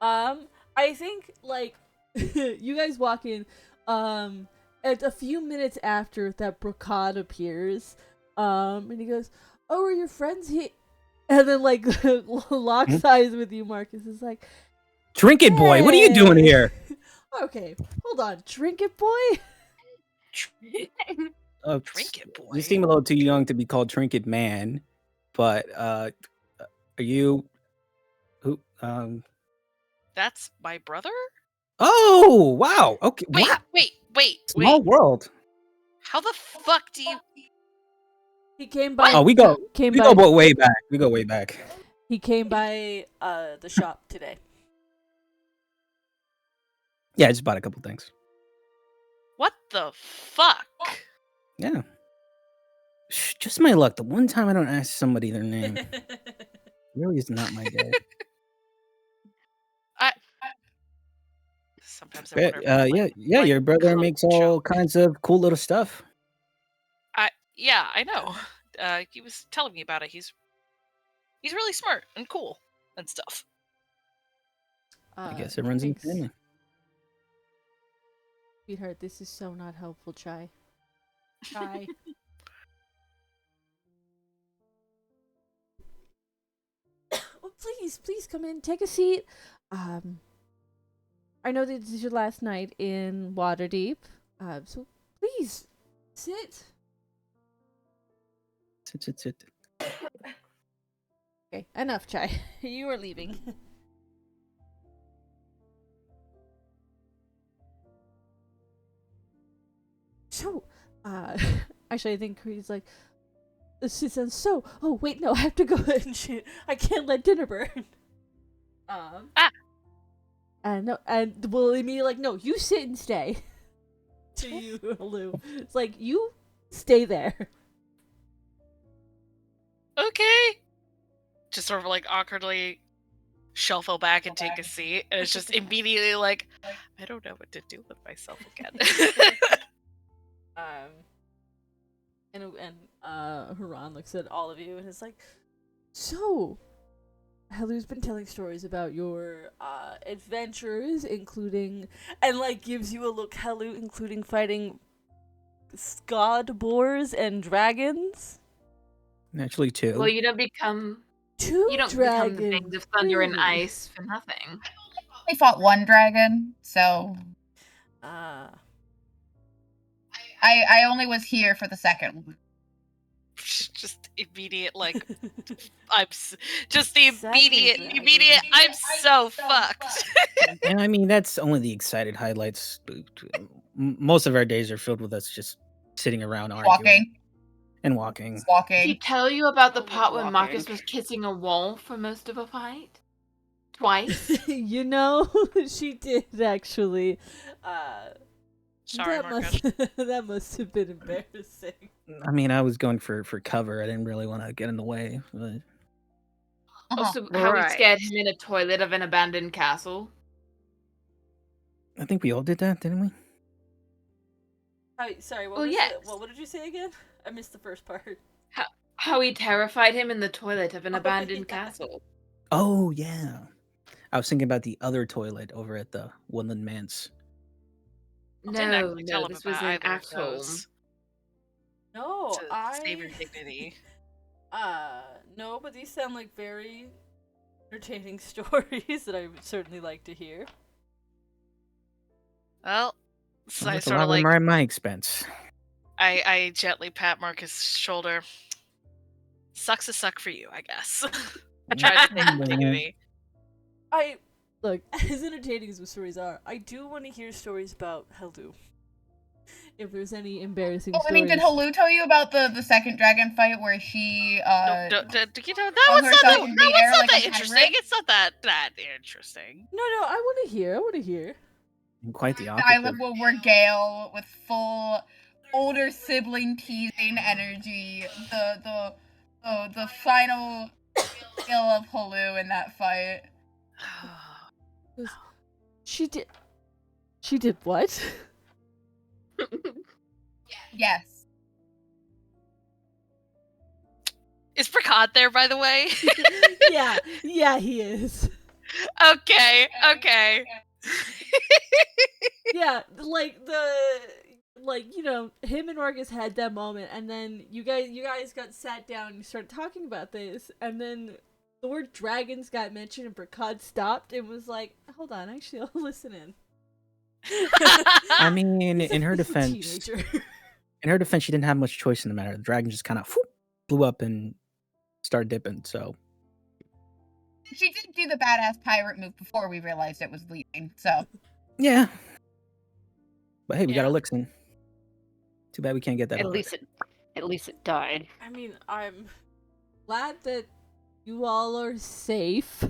I think like you guys walk in at a few minutes after that Brocade appears, and he goes, "Oh, are your friends here?" And then like locks eyes with you. Marcus is like, Trinket boy, what are you doing here? "Okay, hold on, Trinket boy." Oh, Trinket boy. You seem a little too young to be called Trinket man, but are you who? That's my brother? Oh, wow. Okay. Wait. Small world. How the fuck do you... He came by. Oh, we go way back. We go way back. He came by the shop today. Yeah, I just bought a couple things. What the fuck? Yeah. Just my luck. The one time I don't ask somebody their name really is not my day. Sometimes I wonder. Yeah. Your brother cloak makes all joke. kinds of cool little stuff. Yeah, I know. He was telling me about it. He's really smart and cool and stuff. I guess it runs in the thanks. family. Sweetheart, this is so not helpful, Chai. Chai. Oh, please come in. Take a seat. I know that this is your last night in Waterdeep. So please sit. Sit. Okay, enough, Chai. You are leaving. So, actually, I think Creed's like, she says, "So, oh wait, no, I have to go and shit. I can't let dinner burn." And no, and we'll immediately like, "No, you sit and stay." To you, Lou. It's like, you stay there. Okay. Just sort of like awkwardly shuffle back and take a seat. And it's just immediately like, I don't know what to do with myself again. Haran looks at all of you and is like, so, Helu's been telling stories about your adventures, including, and like gives you a look, Helu, including fighting Skod boars and dragons. Actually, 2. Well, you don't become Dragons. become the things of thunder and really? ice for nothing. We fought one dragon, so Ah. I only was here for the second one. Just immediate, like, just the Second immediate, I'm so fucked. And I mean, that's only the excited highlights. Most of our days are filled with us just sitting around arguing Walking. and walking. Did he Walking. tell you about the part when Walking. Marcus was kissing a wall for most of a fight? Twice? You know, she did actually. Sorry, that Marcus. that must have been embarrassing. I mean, I was going for cover. I didn't really want to get in the way. But Also, how we Right. scared him in a toilet of an abandoned castle. I think we all did that, didn't we? Sorry, what Well, was yes. it? What did you say again? I missed the first part. How we terrified him in the toilet of an Oh, abandoned yeah. castle. Oh, yeah. I was thinking about the other toilet over at the Woodland Manse. I didn't No, actually tell him this was about in either of Axholm. those No, to save your dignity. No, but these sound like very entertaining stories that I would certainly like to hear. Well, so I Almost a sort lot of of them like, are at my expense. I gently pat Marcus' shoulder. Sucks to suck for you, I guess. I tried to save your dignity. Look, as entertaining as the stories are, I do want to hear stories about Helu. If there's any embarrassing Oh, I mean, did stories. Helu tell you about the second dragon fight where she You know, that Hung one's not herself in the air that like a interesting. pirate? It's not that interesting. No, I want to hear. Quite the I opposite. live will regale with full older sibling teasing energy the final skill of Helu in that fight. She did what? Yes. Is Prakad there, by the way? yeah, he is. Okay. Yeah, like you know, him and Marcus had that moment, and then you guys got sat down and you started talking about this, and then the word dragons got mentioned, and Prakad stopped and was like, "Hold on, actually, I'll listen in." I mean, He's a- in her he's a defense, teenager. she didn't have much choice in the matter. The dragon just kind of blew up and started dipping. So She did do the badass pirate move before we realized it was leaving, so. yeah. But hey, we got Yeah. our licks in. Too bad we can't get that. At over least it died. I mean, I'm glad that you all are safe.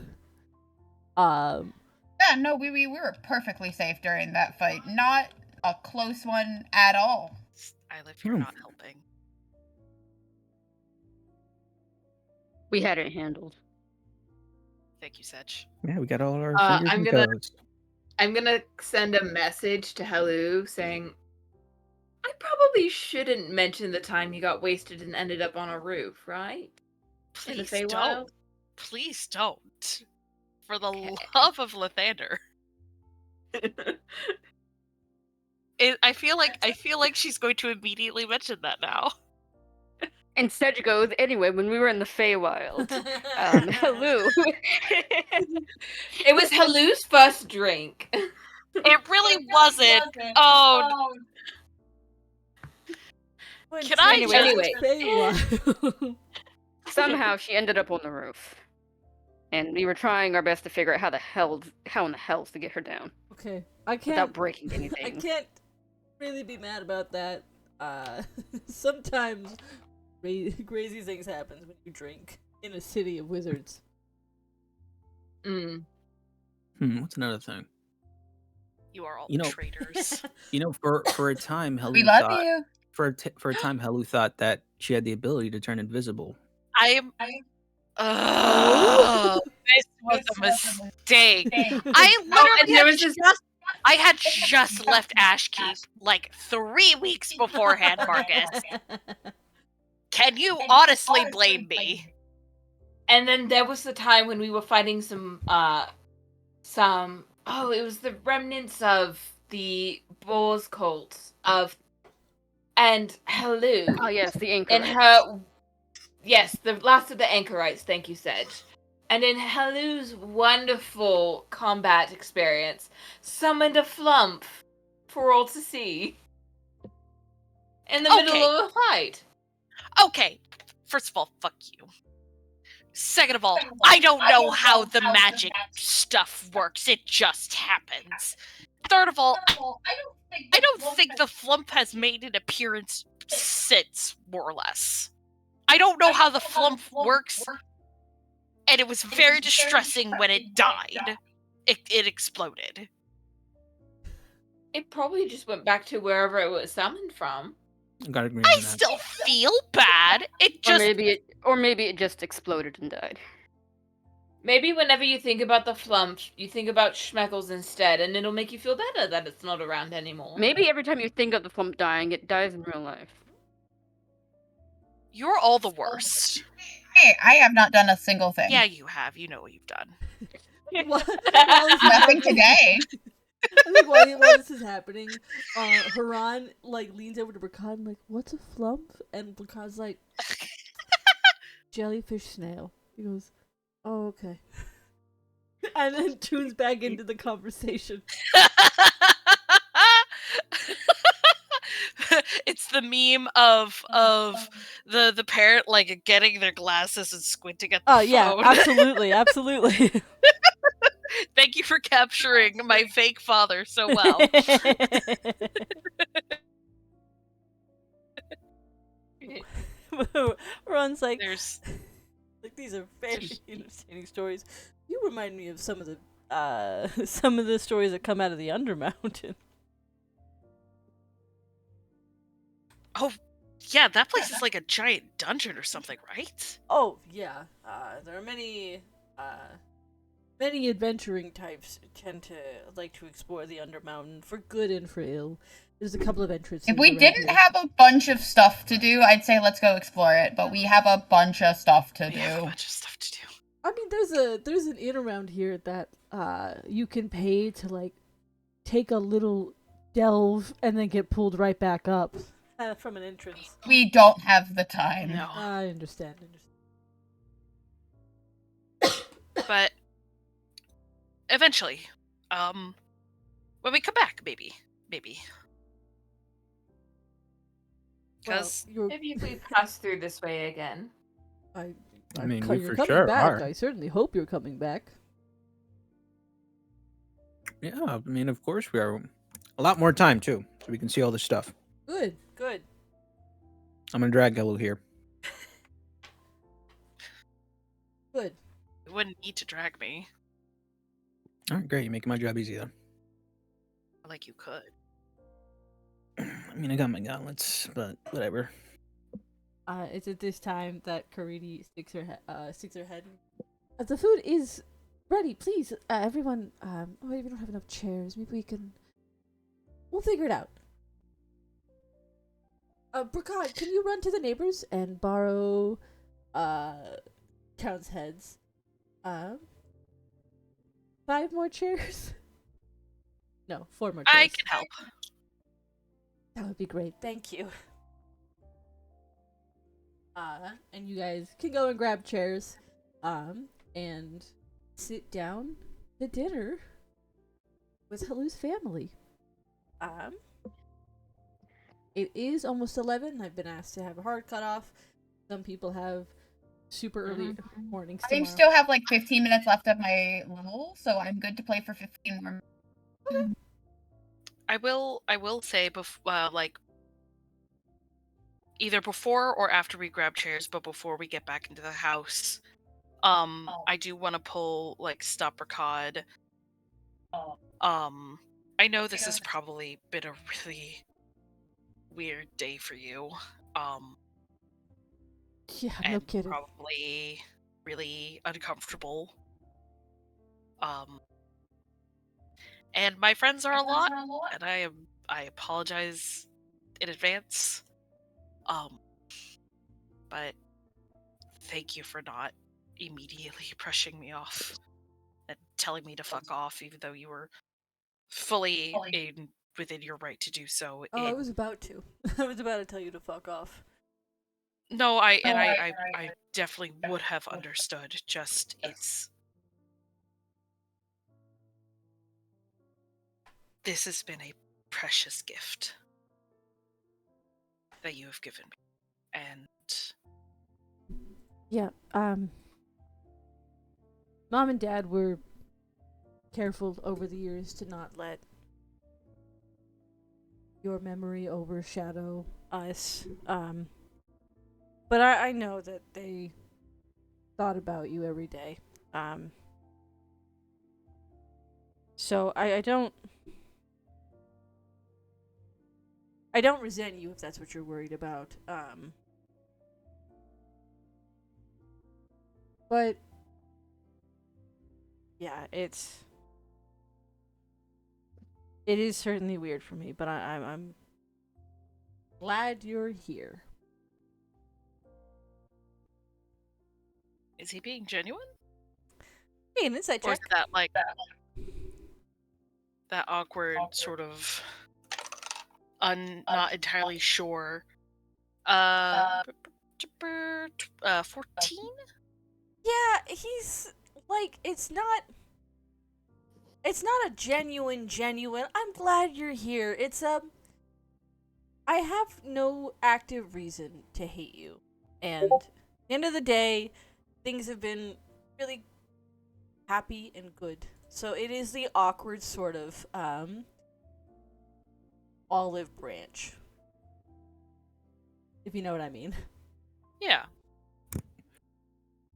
Yeah, no, we were perfectly safe during that fight. Not a close one at all. I live here, not helping. We had it handled. Thank you, Sedge. Yeah, we got all our Uh, fingers I'm and gonna- toes. I'm gonna send a message to Helu saying, I probably shouldn't mention the time you got wasted and ended up on a roof, right? In the Please Feywild? don't. Please don't. For the love of Lathander. I feel like she's going to immediately mention that now. And Sedge goes, anyway, when we were in the Feywild, Helu. It was Helu's first drink. It really wasn't. Oh, Can I Anyway. Feywild. Somehow she ended up on the roof. And we were trying our best to figure out how in the hell to get her down Okay, I can't. without breaking I anything. can't really be mad about that. Sometimes crazy things happen when you drink in a city of wizards. What's another thing? you are all You know- traitors. You know, for a time, Helu We love thought you. for a time Helu thought that she had the ability to turn invisible. I'm. Oh, this was a mistake. I literally there was this- I had just left Ashkeep like 3 weeks beforehand, Marcus. Can you honestly blame me? And then there was the time when we were fighting it was the remnants of the Boar's cult and Hello. Oh yes, the anchor. And the last of the anchorites, thank you, Sedge. And in Hellu's wonderful combat experience, summoned a flump for all to see. In the middle of a fight. Okay, first of all, fuck you. Second of all, I don't know how the magic stuff works. It just happens. Third of all, I don't think the flump has made an appearance since, more or less. I don't know how the flump works, and it was very distressing when it died. It exploded. It probably just went back to wherever it was summoned from. Gotta agree I on that. still feel bad. It just Or maybe it just exploded and died. Maybe whenever you think about the flump, you think about Schmeckles instead, and it'll make you feel better that it's not around anymore. Maybe every time you think of the flump dying, it dies in real life. You're all the worst. Hey, I have not done a single thing. Yeah, you have. You know what you've done. Nothing today. I think while this is happening, Haran leans over to Brakad like, "What's a flump?" And Brakad's like, "Jellyfish snail." He goes, "Oh, okay." And then tunes back into the conversation. It's the meme of the parent getting their glasses and squinting at the phone. Oh yeah, absolutely. Thank you for capturing my fake father so well. Ron's like, There's these are very entertaining stories. You remind me of some of the stories that come out of the Undermountain. Oh, yeah, that place is like a giant dungeon or something, right? Oh yeah, there are many adventuring types tend to like to explore the Undermountain for good and for ill. There's a couple of entrances. If we around didn't here. have a bunch of stuff to do, I'd say let's go explore it. But we have a bunch of stuff to We have a do. bunch of stuff to do. I mean, there's an inn around here that you can pay to take a little delve and then get pulled right back up from an entrance. We don't have the time. No. I understand. But eventually, when we come back, maybe. Because Maybe if we pass through this way again. I mean, you're we for coming sure back. are. I certainly hope you're coming back. Yeah, I mean, of course we are. A lot more time too, so we can see all this stuff. Good. I'm gonna drag Hello here. Good. you wouldn't need to drag me. All right, great. You're making my job easy though. Like you could. I mean, I got my gauntlets, but whatever. It's at this time that Karidi sticks her head. The food is ready. Please, everyone. We don't have enough chairs. Maybe we'll figure it out. Brakad, can you run to the neighbors and borrow, Count's heads? 5 more chairs? No, 4 more chairs. I can help. That would be great. Thank you. And you guys can go and grab chairs, and sit down to dinner with Hellu's family. It is almost 11. I've been asked to have a hard cutoff. Some people have super early mornings I tomorrow. still have 15 minutes left of my level, so I'm good to play for 15 more. Okay. I will say either before or after we grab chairs, but before we get back into the house, I do want to pull Stop Record. I know this has probably been a really weird day for you. Yeah, no And kidding. probably really uncomfortable. And my friends are a lot, and I apologize in advance. but thank you for not immediately brushing me off and telling me to fuck off, even though you were fully within your right to do so. Oh, I was about to. I was about to tell you to fuck off. No, I definitely would have understood. Just this has been a precious gift that you have given me, and Yeah, Mom and Dad were careful over the years to not let your memory overshadow us. But I know that they thought about you every day. So I don't resent you if that's what you're worried about. But yeah, it is certainly weird for me, but I'm glad you're here. is he being genuine? Hey, an insight Or is check. that like that awkward sort of not entirely sure? 14? Yeah, he's like it's not a genuine. I'm glad you're here. It's I have no active reason to hate you. And at the end of the day, things have been really happy and good. So it is the awkward sort of olive branch. If you know what I mean. Yeah.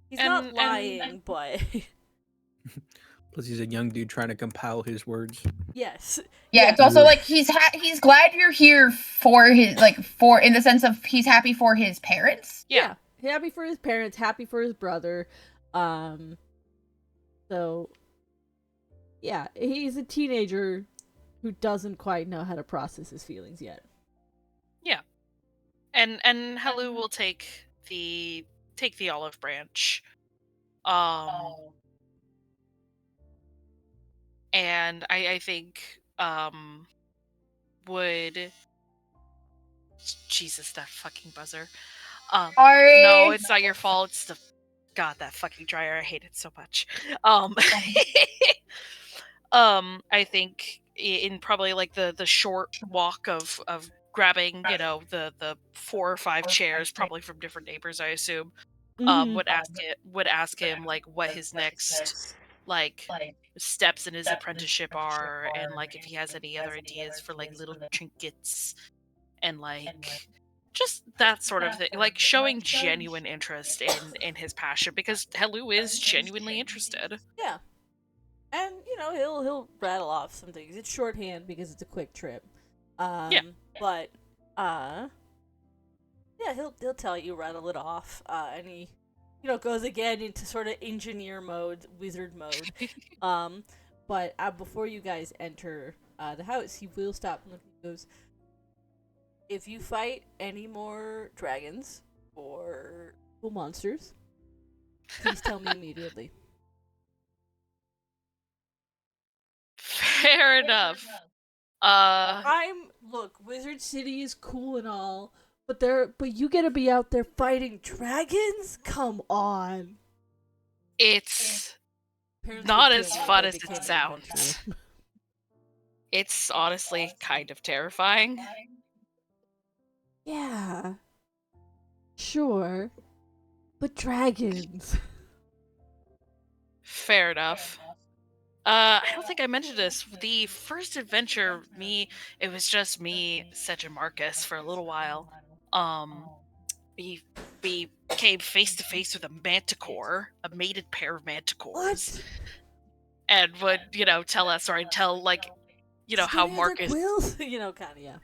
He's not lying, but Plus, he's a young dude trying to compile his words. yes. Yeah, it's also like he's glad you're here for his in the sense of he's happy for his parents. Yeah. Happy for his parents, happy for his brother. So yeah, he's a teenager who doesn't quite know how to process his feelings yet. Yeah. And Helu will take the olive branch. And I think would Jesus, that fucking buzzer. Sorry. No, it's not your fault. It's the God, that fucking dryer. I hate it so much. I think in probably like the short walk of grabbing, the 4 or 5 chairs, probably from different neighbors, I assume. Would ask him like what his next like steps in his apprenticeship are, and like if he has any other ideas for like little trinkets and like just that sort of thing, like showing genuine interest in his passion, because Helu is genuinely interested. Yeah. And he'll rattle off some things. It's shorthand because it's a quick trip. Yeah. But yeah, he'll tell you, rattle it off. And he goes again into sort of engineer mode, wizard mode. But before you guys enter the house, he will stop and he goes, if you fight any more dragons or monsters, please tell me immediately. Fair enough. Look, Wizard City is cool and all, but you gotta be out there fighting dragons? Come on. It's not as fun as it sounds. It's honestly kind of terrifying. Yeah. Sure. But dragons. Fair enough. I don't think I mentioned this. The first adventure, it was just me, Sedge, and Marcus for a little while. We came face to face with a manticore, a mated pair of manticores. What? And would, tell us, or I'd tell, like, how Marcus... quills? Kind of, yeah.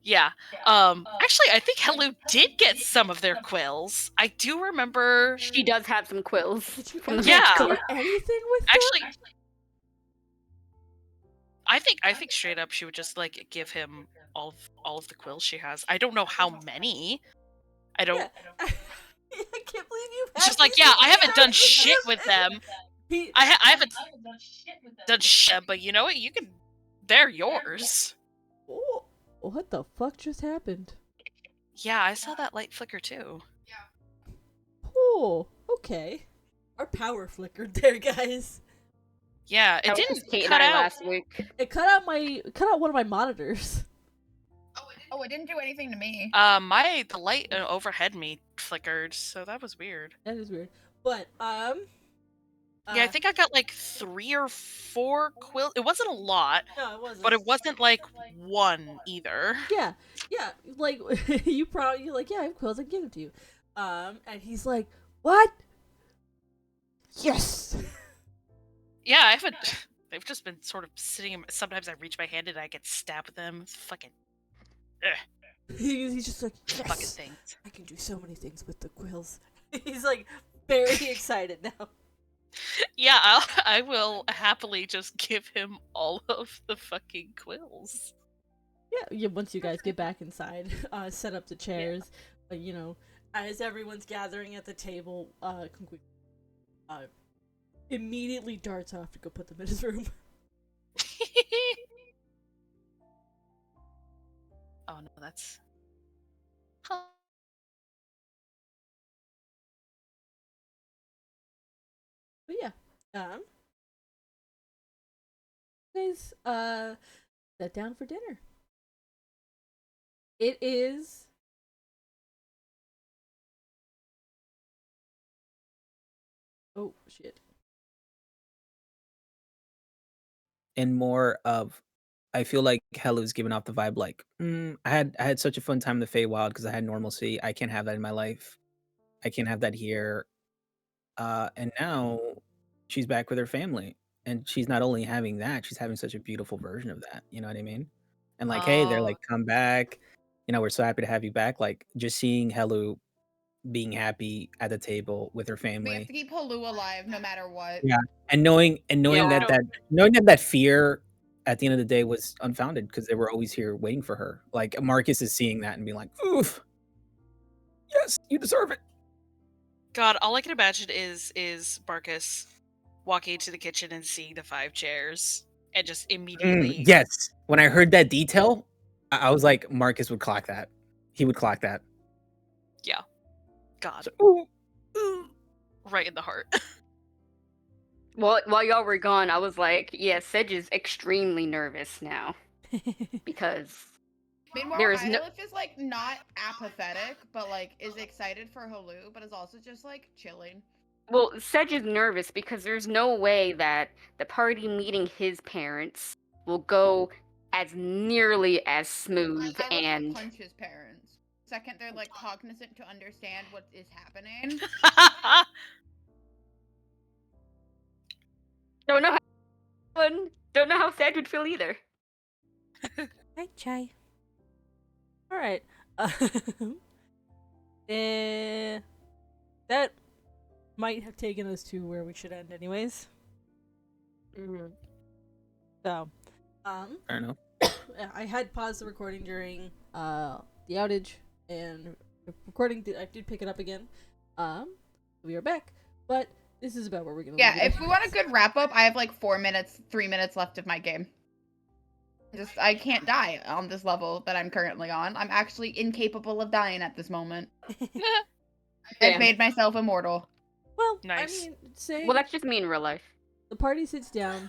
Yeah. Actually, I think Helu did get some of their quills. I do remember... She does have some quills. Did you from the Yeah. manticore. do anything with them? Actually... I think straight up she would just like give him all of the quills she has. I don't know how many. I don't. Yeah. just like, yeah, I haven't done shit with them. I haven't done shit, but you know what? You can. They're yours. Oh, what the fuck just happened? Yeah, I saw that light flicker too. Oh, okay. Our power flickered there, guys. Yeah, it That was didn't Kate and cut I out. last week. It cut out one of my monitors. Oh, it didn't do anything to me. The light overhead me flickered, so that was weird. That is weird. But Yeah, I think I got like 3 or 4 quills. It wasn't a lot, no, it wasn't. but it wasn't like 1 either. Yeah, like you're like, yeah, I have quills, I can give them to you. And he's like, what? Yes. Yeah, I haven't. They've just been sort of sitting. Sometimes I reach my hand and I get stabbed with them. It's fucking. He's just like, Fucking yes, things. I can do so many things with the quills. He's like very excited now. Yeah, I will happily just give him all of the fucking quills. Yeah. Once you guys get back inside, set up the chairs. You know, as everyone's gathering at the table, immediately darts off to go put them in his room. Oh no, that's. But yeah, guys, sat down for dinner. It is. Oh shit. And more of, I feel like Hellu's giving off the vibe like, I had such a fun time in the Feywild because I had normalcy. I can't have that in my life. I can't have that here. And now she's back with her family, and she's not only having that, she's having such a beautiful version of that. You know what I mean? And like, hey, they're like, come back. You know, we're so happy to have you back. Like, just seeing Hellu being happy at the table with her We have family. to keep Holu alive no matter what. Yeah, and knowing Yeah. that fear at the end of the day was unfounded because they were always here waiting for her. Like Marcus is seeing that and being like, "Oof, yes, you deserve it." God, all I can imagine is Marcus walking into the kitchen and seeing the 5 chairs and just immediately. Yes, when I heard that detail, I was like, Marcus would clock that. He would clock that. Yeah. God. So, ooh. Right in the heart. Well, while y'all were gone, I was like, yeah, Sedge is extremely nervous now because Meanwhile, there is no. Ylif is like not apathetic, but like is excited for Holu, but is also just like chilling. Well, Sedge is nervous because there's no way that the party meeting his parents will go as nearly as smooth Ylif and. will punch his parents. Second, they're like cognizant to understand what is happening. Don't know how Sedge would feel either. Hi, Chai. All right. That might have taken us to where we should end, anyways. Mm-hmm. So, Fair enough. I had paused the recording during the outage, and recording. I did pick it up again. We are back, but this is about where we're gonna. Yeah, if we want a good wrap up, I have like 3 minutes left of my game. I can't die on this level that I'm currently on. I'm actually incapable of dying at this moment. I've made myself immortal. Well, Nice. I mean, say Well, that's just me in real life. the party sits down.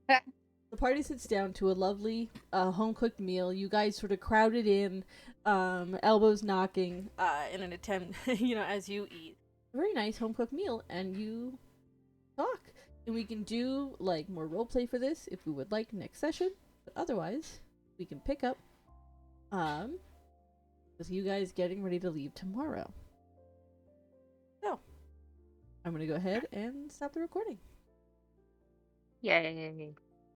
The party sits down to a lovely home cooked meal. You guys sort of crowded in, elbows knocking, in an attempt, as you eat. Very nice home cooked meal, and you talk. And we can do like more roleplay for this if we would like next session. But otherwise, we can pick up with you guys getting ready to leave tomorrow. So, I'm gonna go ahead and stop the recording. Yay.